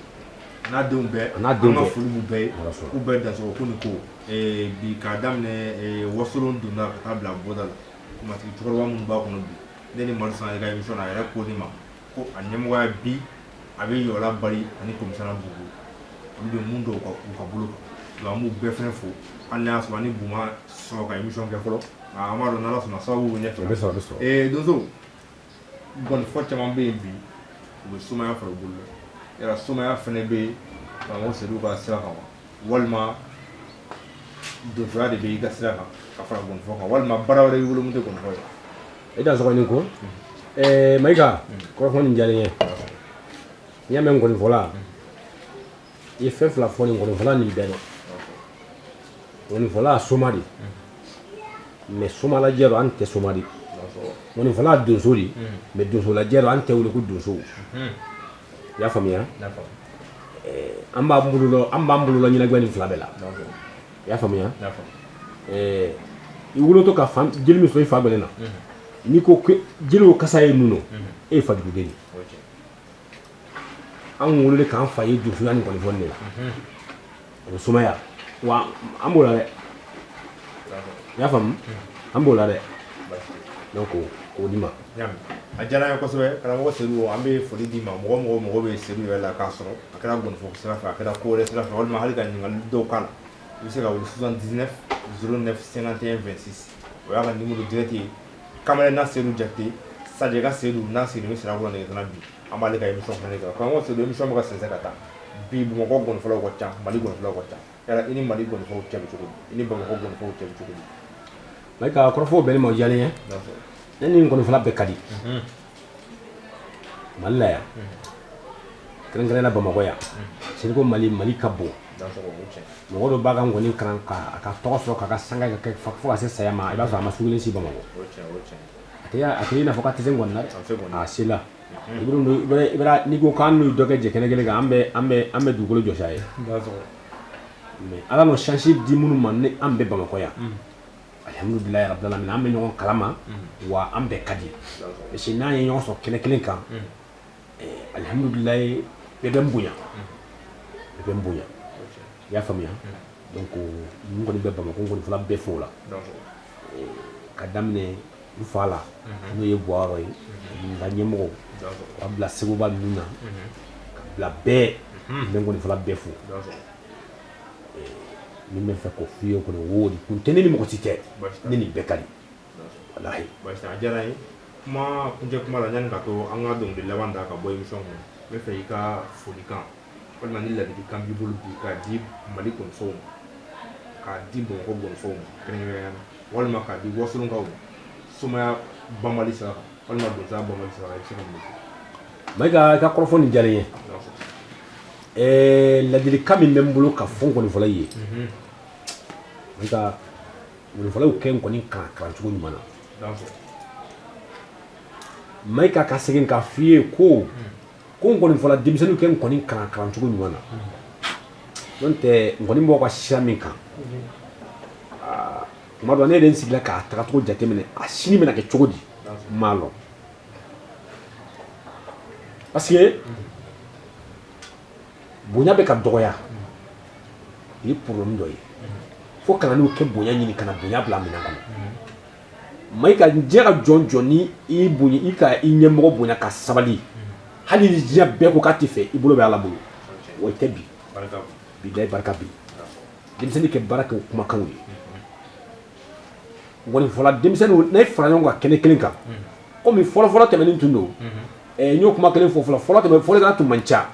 n'a denw bɛɛ an ka foli b'u bɛɛ ye k'u bɛɛ dansogo ko nin ko bi k'a daminɛ wasolon donda ka taa bila bɔda la matigi cɛkɔrɔba minnu b'a kɔnɔ bi ne ni Mali San ka émission na a yɛrɛ ko ne ma ko a ɲɛmɔgɔya bi a bɛ Yola Bari ani komisariya Bugu olu bɛ mun dɔn u ka bolo kan an b'u bɛɛ fɛnɛ fo hali n'a y'a sɔrɔ ani Buma sɔrɔ ka émission kɛ fɔlɔ an b'a dɔn n'Ala sɔnna sababu bɛ ɲɛfɛ donso gɔnifɔ caman bɛ yen bi u bɛ sumaya fara u bolo la yala sumaya fɛnɛ bɛ yen karamɔgɔ Seydou ka sira kan walima donsoya de bɛ i ka sira kan ka fara gɔnifɔ kan walima baara wɛrɛ b'i bolo mun tɛ gɔnifɔ ye.
I da sɔgɔ ni ko Mayiga kɔrɔfɔ nin diyalen ye n'i y'a mɛn gɔnifɔla i ye fɛn fila fɔ nin gɔnifɔla nin bɛɛ la gɔnifɔla soma de mais soma lajɛ do an tɛ soma de gɔnifɔla donso de mais donso lajɛ do an tɛ wele ko donso i y'a faamuya an b'an bolo la ɲɛnajɛ nin fila bɛɛ la i y'a faamuya i wolotɔ ka jeli min sɔrɔ i fa bɛlɛ na n'i ko jeliw kasa ye mun e ye faduguden de an wololen k'an fa ye donsoya ni gɔnifɔ de la o bɛ sumaya wa an b'o la dɛ i y'a faamu an b'o la dɛ donc k'o di ma.
a diyara n ye kosɛbɛ karamɔgɔ Seydou an bɛ foli d'i ma mɔgɔ mɔgɔ bɛ Seydou yɛrɛ la k'a sɔrɔ a kɛra gɔnifɔ sira fɛ a kɛra ko wɛrɛ sira fɛ walima hali ka ɲininkali dɔw k'a la i bɛ se ka wuli 79 09 51 26 o y'a ka numéro direct ye Kamalena Seydou Diakité Sadiaka Seydou n'a sigi bɛ sirakɔrɔ nɛgɛtana bi an b'ale ka émission fana kɛ karamɔgɔ Seydou émission bɛ ka sɛnsɛn ka taa bi Bamakɔ gɔnifɔlaw ka ca Mali gɔnifɔlaw ka ca yala i ni Mali gɔnifɔw cɛ bɛ cogo di i ni Bamakɔ gɔnifɔw cɛ bɛ cogo di.
Mayiga kɔrɔfɔw bɛɛ ni ma o diyalen ye ne ni gɔnifɔla bɛɛ ka di Mali la yan kɛrɛnkɛrɛnnenya Bamakɔ yan c'est ko Mali ka bon mɔgɔ dɔ b'a ka ngɔni kalan a ka tɔgɔ sɔrɔ k'a ka sanga kɛ fo ka se saya ma i b'a sɔrɔ a ma su kelen si Bamakɔ a tɛ i n'a fɔ k'a tɛ se ngɔni na dɛ a se la i bɛ n'i ko k'an n'u dɔ kɛ jɛ kɛnɛ kelen kan an bɛ dugukolo jɔsi a ye mais Ala n'o chance di minnu ma ni an bɛ Bamakɔ yan alhamdulilayi rabbil alamin an bɛ ɲɔgɔn kalama wa an bɛɛ ka di parce que n'an ye ɲɔgɔn sɔrɔ kɛnɛ kelen kan alhamdulilayi bɛɛ bɛ n bonya i y'a faamuya donc n kɔni bɛ Bamakɔ n gɔnifɔla bɛɛ fo la ka daminɛ n fa la n'o ye Buwaro ye n ka ɲɛmɔgɔw ka bila Seguba ninnu na ka bila bɛɛ n bɛ n gɔnifɔla bɛɛ fo min bɛ fɛ k'o f'i ye kɔni o de kun tɛ ne ni mɔgɔ si tɛ ne ni bɛɛ ka di walahi.
A diyara n ye kuncɛ kuma la yanni ka to an ka dɔnkili laban da ka bɔ émission kɔnɔ n bɛ fɛ i ka folikan walima ni ladilikan b'i bolo bi k'a di Mali gɔnifɔw ma k'a di Bamakɔ gɔnifɔw ma kɛrɛnkɛrɛnnenya la walima k'a di wasolonkaw ma sumaya banbali sira kan walima donsoya banbali sira kan i bɛ se ka mun fɔ.
Mayiga i ka kɔrɔfɔ nin diyalen ye ladilikan min bɛ n bolo ka fɔ n gɔnifɔla ye Mayiga gɔnifɔlaw kɛ n kɔni kalan cogo ɲuman na Mayiga ka segin k'a f'i ye ko n gɔnifɔla denmisɛnninw kɛ n kɔni kalan cogo ɲuman na n'o tɛ n kɔni b'aw ka sira min kan tuma dɔ ne yɛrɛ n sigila k'a tagacogo jateminɛ a sini bɛna kɛ cogo di n m'a lɔn parce que bonya bɛ ka dɔgɔya i ye problème dɔ ye fo kalaniw kɛ bonya ɲini ka na bonya bila minɛn kɔnɔ Mayiga diɲɛ ka jɔn ni i bonya i ka i ɲɛmɔgɔ bonya ka sabali hali ni diɲɛ bɛɛ ko k'a tɛ fɛ i bolo bɛ Ala bolo o tɛ bi bilahi barika bi denmisɛnnin kɛ baara kɛ o kumakanw ye gɔnifɔla denmisɛnninw n'a ye fara ɲɔgɔn kan kɛnɛ kelen kan komi fɔlɔfɔlɔ tɛmɛnen tun don n y'o kuma kelen fɔ fɔlɔ fɔlikɛla tun man ca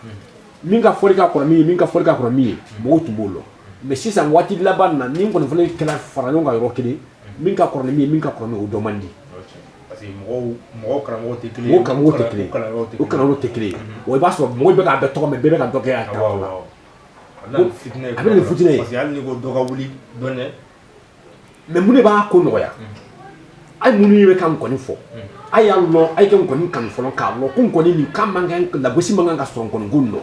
min ka fɔli ka kɔrɔ min ye min ka fɔli ka kɔrɔ min ye mɔgɔw tun b'o lɔ mais sisan waati laban na ni gɔnifɔla kɛla fara ɲɔgɔn kan yɔrɔ kelen min ka kɔrɔ ni min ye min ka kɔrɔ min o dɔ man di
parce que mɔgɔw karamɔgɔw tɛ kelen ye
o karamɔgɔw tɛ kelen ye wa i b'a sɔrɔ mɔgɔw bɛ k'a bɛɛ tɔgɔ mɛn bɛɛ bɛ ka dɔ kɛ a taabolo la a bɛ nin fitinɛ ye
parce que hali ni ko dɔ ka wuli dɔn dɛ
mais mun de b'a ko nɔgɔya a ye minnu bɛ ka n kɔni fɔ a y'a lɔn a ye kɛ n kɔni kanu fɔlɔ k'a lɔn ko n kɔni nin kan man kan lagosi man kan ka sɔrɔ n kɔni ko nin lɔ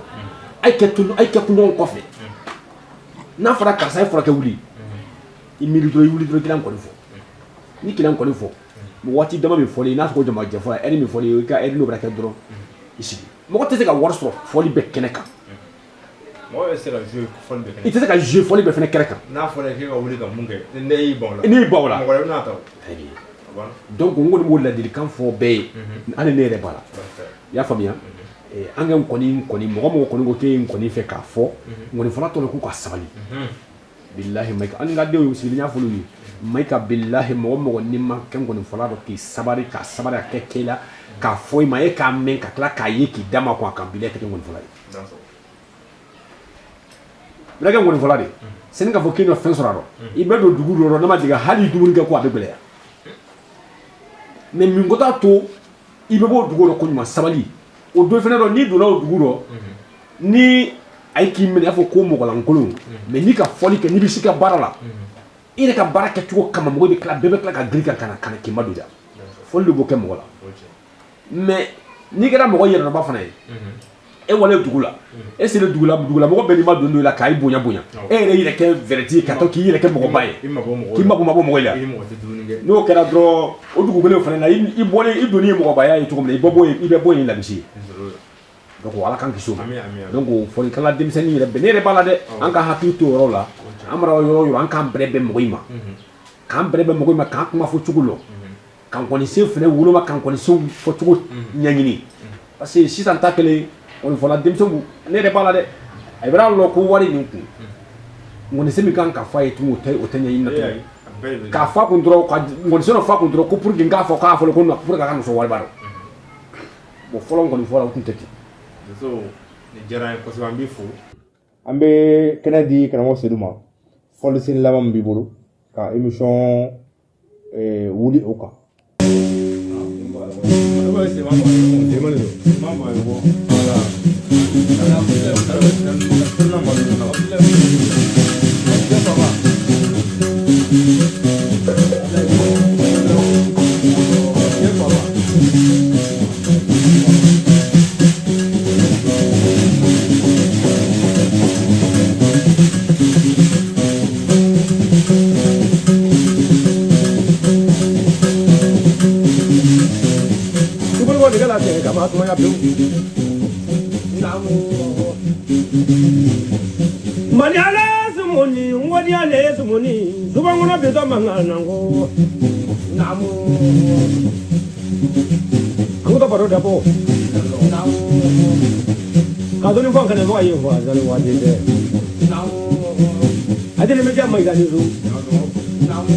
a ye kɛ kunɲɔgɔn kɔfɛ n'a fɔra karisa ye furakɛ wuli i miiri dɔrɔn i wuli dɔrɔn i kelen kɔni fɔ ni kelen kɔni fɔ waati dama min fɔli n'a sɔrɔ ko jama jɛ fɔlɔ ɛri min fɔli i ka ɛri n'o bɛ kɛ dɔrɔn i sigi mɔgɔ tɛ se ka wari sɔrɔ fɔli bɛ kɛnɛ kan
Moi, c'est la jeu folle de
Il te ka jeu folie be fene kereka.
N'a fallu que on voulait comme munge. N'est bon là.
Ni bon là.
Mon gars, n'a pas.
Donc ngoni mo la dili kan fo be ane ne re bala. Ya famiya. An koni mo koni go ke koni fe ka fo ngoni fala to ko ka sabali. Billahi maika an ga de yo sibinya fulu yi. Maika billahi mo ni ma kan koni fala do ki sabari ka ke kela ka fo ma e ka men ka kla ka yi ki dama ko kan bile ke ngoni fala yi. Braga ngoni fala de. Sen ka fo kino fen soraro. Ibe do dugu do na ma diga hali dugu nge ko abebele. Mais min gota to ibe bo dugu ko nyuma sabali. O do fene do ni do na o dugu do ni ay ki men afo ko mo lan kolon mais ni ka foli ke ni bi sika barala ire ka baraka tuko kama mo be kala bebe kala ka grika kana ki madu ja foli bo ke mo la mais ni gara mo yero ba fana e wala dugu la e se le dugu la mo be ni madu ndo la kai bonya e re ire ke verti ka to ki ire ke mo baye ki mabo mo la no kera dro o dugu bele fana na i bole i doni mo baye to ko me ibe boye la bisi donc wala kan kiso donc foli kala demseni yere benere bala de an ka hakito yoro la amara yoro an kan brebe moyima kan brebe moyima kan kuma fo chugulo kan koni se fene wulo ma kan koni so fo chugo nyanyini parce que si tant que on fola demsengu ne de bala de ay bra lo ko wari ni ku ngoni se mi kan ka fa etu o tenya ina to ka fa kundro ka ngoni se no fa kundro ko pour nga fa ka fo ko no pour ka kan so wari baro bo folo ngoni fola o kunteki
so ni jara ko so ambi fu ambe kenadi kana mo seduma fol sin lama mbi bolu ka émission wuli oka
Maniala sumuni, ngodiale sumuni, subangona beta mangana ngo. Namu. Ango to baro dapo. Namu. Kadoni fanga ne wa yewa zali wa de. Namu. Adele meja mai gani ru. Namu.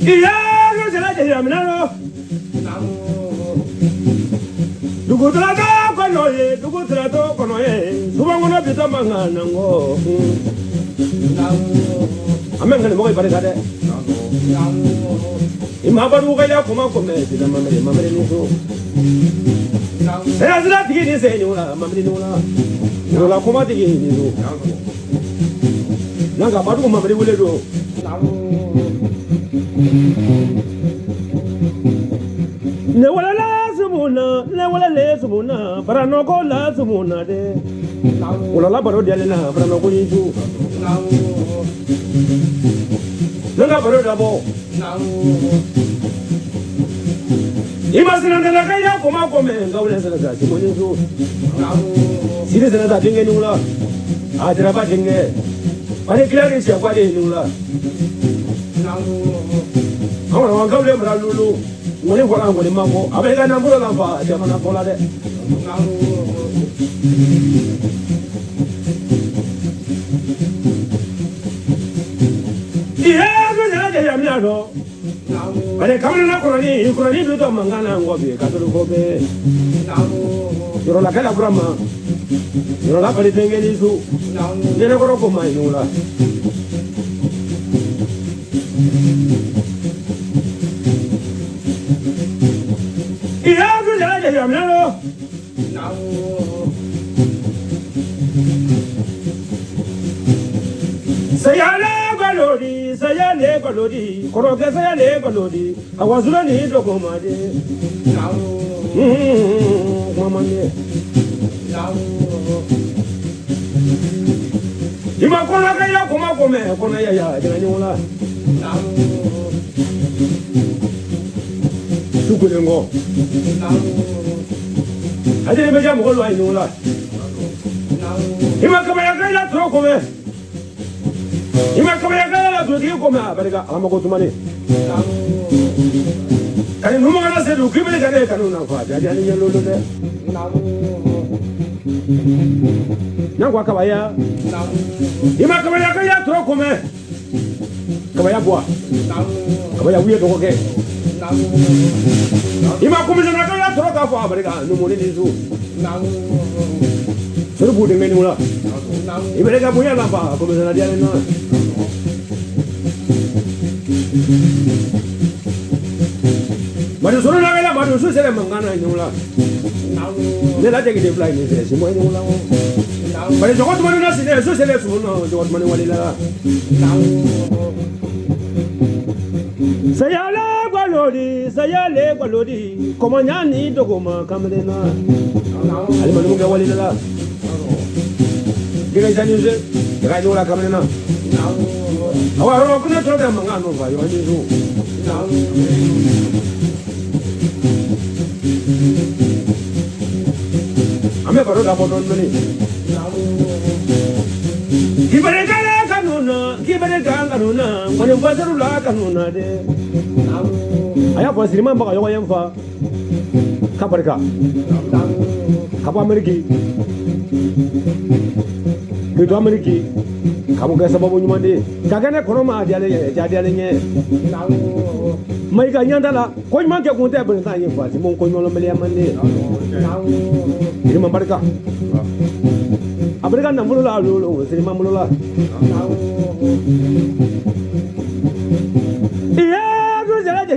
Iya lo sala de amnalo. Dugu trato kono ye, subangona bita mangana ngo. Amengane mo ibare kade. Imabaru kaya kuma kome sida mamere ni so. Era zira tigi ni se ni wala mamere ni wala. Wala kuma tigi ni so. Nanga badu mamere wule do. Ne wala le sumuna barano ko la sumuna de wala la baro de na barano ko yiju nanga baro da bo imasina de la kaya koma kome ngawle sala ga ti mo yiju sire sala da dinge nula ajra ba dinge bare klare sia kwa de nula awon wa ngawle mra lulu ngoni wala ngoni mango abega na mbula lava jamana pola de iya gona de yamyado ale kamana na kurani do to mangana ngobe katoro kobe yoro la kala brama yoro la pali tengeli su nene koro ko mai nula iya gona de yamyado sayale balodi koroke sayale balodi awazula ni dogomade mamanye ima kona kaya kuma kome kona ya jani wala sukulengo ajele be jam ko lo ay nula ima kama ya kaya tro ko me ima kama ya kaya la do ki ko me abarika ama ko tumani kani numu kana se du kibele kane kanu na kwa jadi ani yelo lo de nyangwa kabaya ima kama ya kaya tro ko me kabaya bwa kabaya wiye to ko ke ima kumisa na kaya tro ka fo abarika numu ni su suru bude meni mula ibere ka buya la ba kumisa na dia no Madu suru na kaya madu su sele mangana ni mula ne la jegi de fly ni sele simo ni mula bari jokot manu na sele su sele su no jokot manu wali la sayale gwalodi komanyani dogoma kamrena ali manu ga wali la gega jani je ga ni wala kamrena awa ro kuna to da mangano ba yo ni su ame baro da bodon mani kibare kanuna ngone bazaru la kanuna de aya ko sirima mbaka yo yemfa kabarka kabo ameriki bido ameriki kabo ga sababu nyumande kagane koroma adiale nye mai ga nyanda la ko nymanke kunte brin ta yemfa simon ko nyolo mele amande sirima barka amerika na mulula lo sirima mulula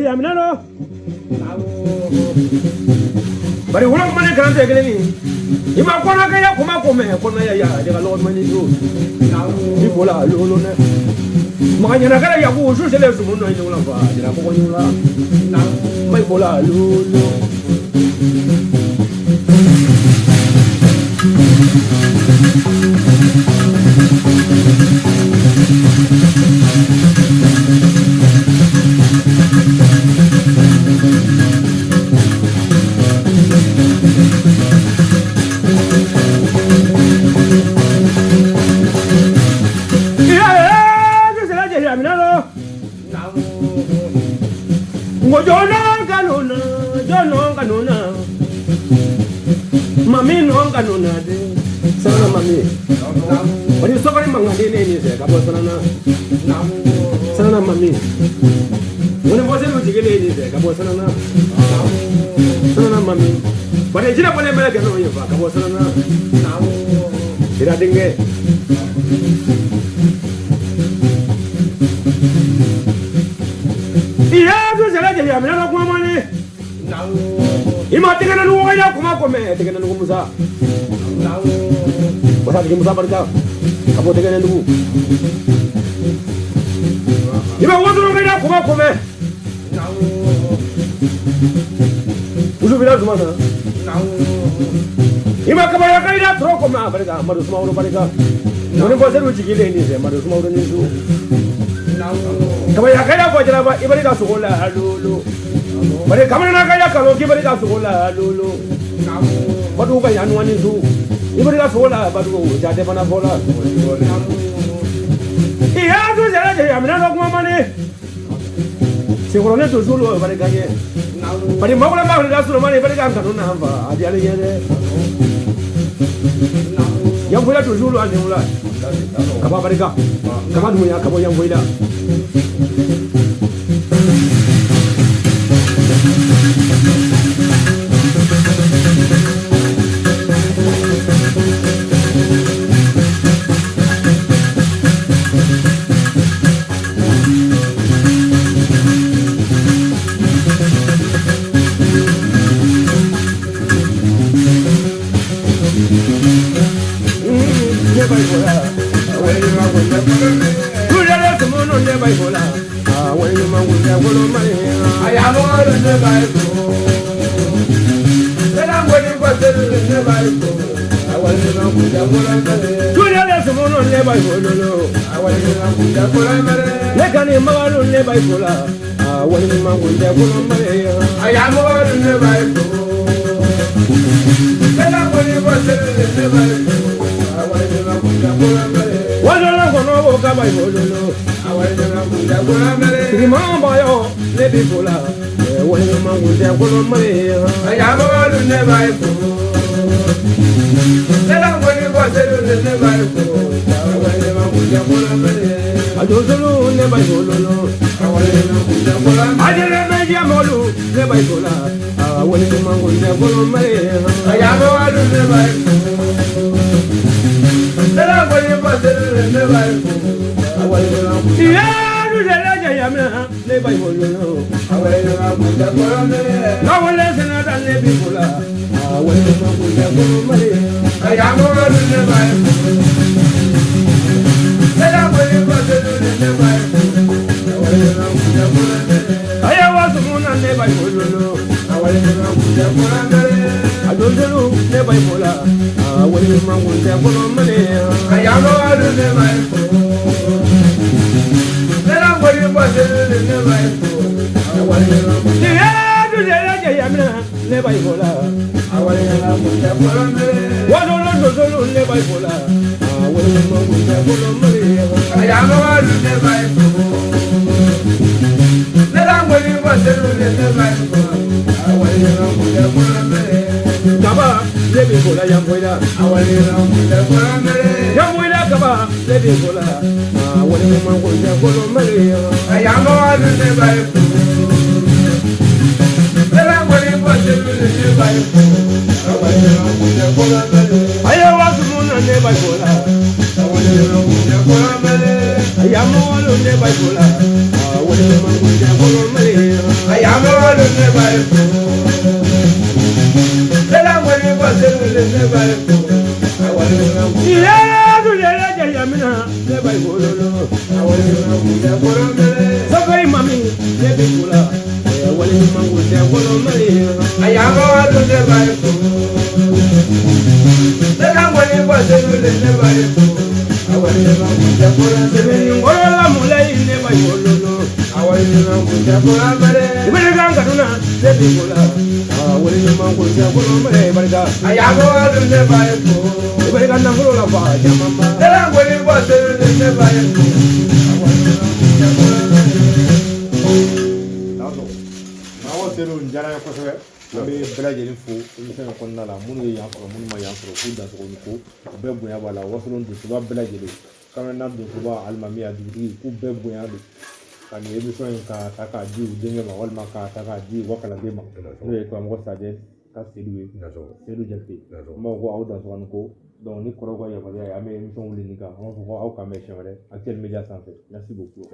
ya minalo bari wala mane karante geleni ima kona kaya kuma kome kona ya daga lo mani do ni bola lo ne makanya na kala ya ku su sele su mun no ni wala fa dira ko ni wala mai bola lo mami no kanuna de sana mami bari sokari mangande ne ni se kabo sana mami wona bose no jigele ni se kabo sana mami bari jira bole mele ke no yefa kabo sana ira dinge iya do sala je ya mena ko mane ima tegana nu waya kuma kome tegana nu musa wasa de musa barka kabo tegana nu ima wodo nu waya kuma kome uzu bila zuma na ima kabaya kaida tro koma barka madu suma wodo barka noni bose nu jigile ni se madu suma wodo ni su kabaya kaida ko jara ba ibarika sugola halulu bare kamana na kaya kalo kibari ka sola lolo badu ka yanu ani su ibari ka sola badu jade bana bola iya do jara je amina no kuma mane seguro ne to solo bare ka ye bare magula magula da solo mane bare ka kanu na hamba adi ale yede yang bola to solo ani mula kaba bare ka kaba du ya kabo yang bola I am Wajolo kono bo kaba ibolo. Kirima bayo le bibola. Wale mangunde kono mare. Ayabo alu ne bai ko. Lela ngoni bo selu ne bai ko. Wale mangunde kono mare. Ajozulu ne bai bolo. Wale mangunde kono mare. Ajele meji amolu ne bai bola. Wale mangunde kono mare. Ayabo alu ne bai ko. Lela ngoni bo selu ne bai ko. Wale mangunde ne bai bolo. Wale mangunde kono mare. Nawale senada ne bibola. Wale mangunde kono mare. Ayabo alu ne bai ko. Lela ngoni bo selu ne bai ko. Wale mangunde kono mare. Ayawa sumuna ne bai bolo. Wale mangunde kono mare. Adozelu ne bai bola. Wale mangunde kono mare. Ayabo alu ne bai ko. Lela ngoni bo selu ne bai ko. Wale mangunde ne bai bola. Wale mangunde kono mare. Wazolo dozolo ne bai bola. Wale mangunde kono mare. Ayabo alu ne bai ko. Lela ngoni bo selu ne bai ko. Wale mangunde kono mare. Kaba le bibola yamboila. Wale mangunde kono mare. Yamboila kaba le bibola. Wale mangunde kono mare. Ayabo alu ne bai ko. Lela ngoni bo selu ne bai ko. Wale mangunde kono mare. Ayawa sumuna ne bai bola. Wale mangunde kono mare. Ayamo alu ne bai bola. Wale mangunde kono mare. Ayamo alu ne bai ko. Lela ngoni bo selu ne bai ko. Wale mangunde. Yeah, do lela jayamina ne bai bola. Wale mangunde kono mare. Sabai mami ne bibola. Wale mangunde kono mare. Ayamo alu ne bai ko. Lela ngoni bo selu ne bai ko. Wale mangunde kono mare. Wala mulai ne bai bola. Wale mangunde kono mare. Ibere ganga duna ne bibola. Wale mangunde kono mare barka. Ayamo alu ne bai ko. Ibere ganga ngolo la fa jamama. Lela ngoni bo selu ne bai ko.
Selu njara ya kosɛbɛ an bɛ bɛɛ lajɛlen fo émission in kɔnɔna la minnu ye yan sɔrɔ minnu ma yan sɔrɔ k'u dansogo ni ko bɛɛ bonya b'a la wasolon donsoba bɛɛ lajɛlen kamana donsoba alimami a dugutigi k'u bɛɛ bonya don ka nin émission in ka ta k'a di u denkɛ ma walima k'a ta k'a di u ka kalanden ma n'o ye karamɔgɔ Sajɛ ka Seydou ye Seydou Jakite n b'a fɔ ko aw dansogo ni ko donc ni kɔrɔw ka yamaruya ye an bɛ émission wuli nin kan an b'a fɔ ko aw k'an mɛn siɲɛ wɛrɛ Actuel Media sanfɛ merci beaucoup.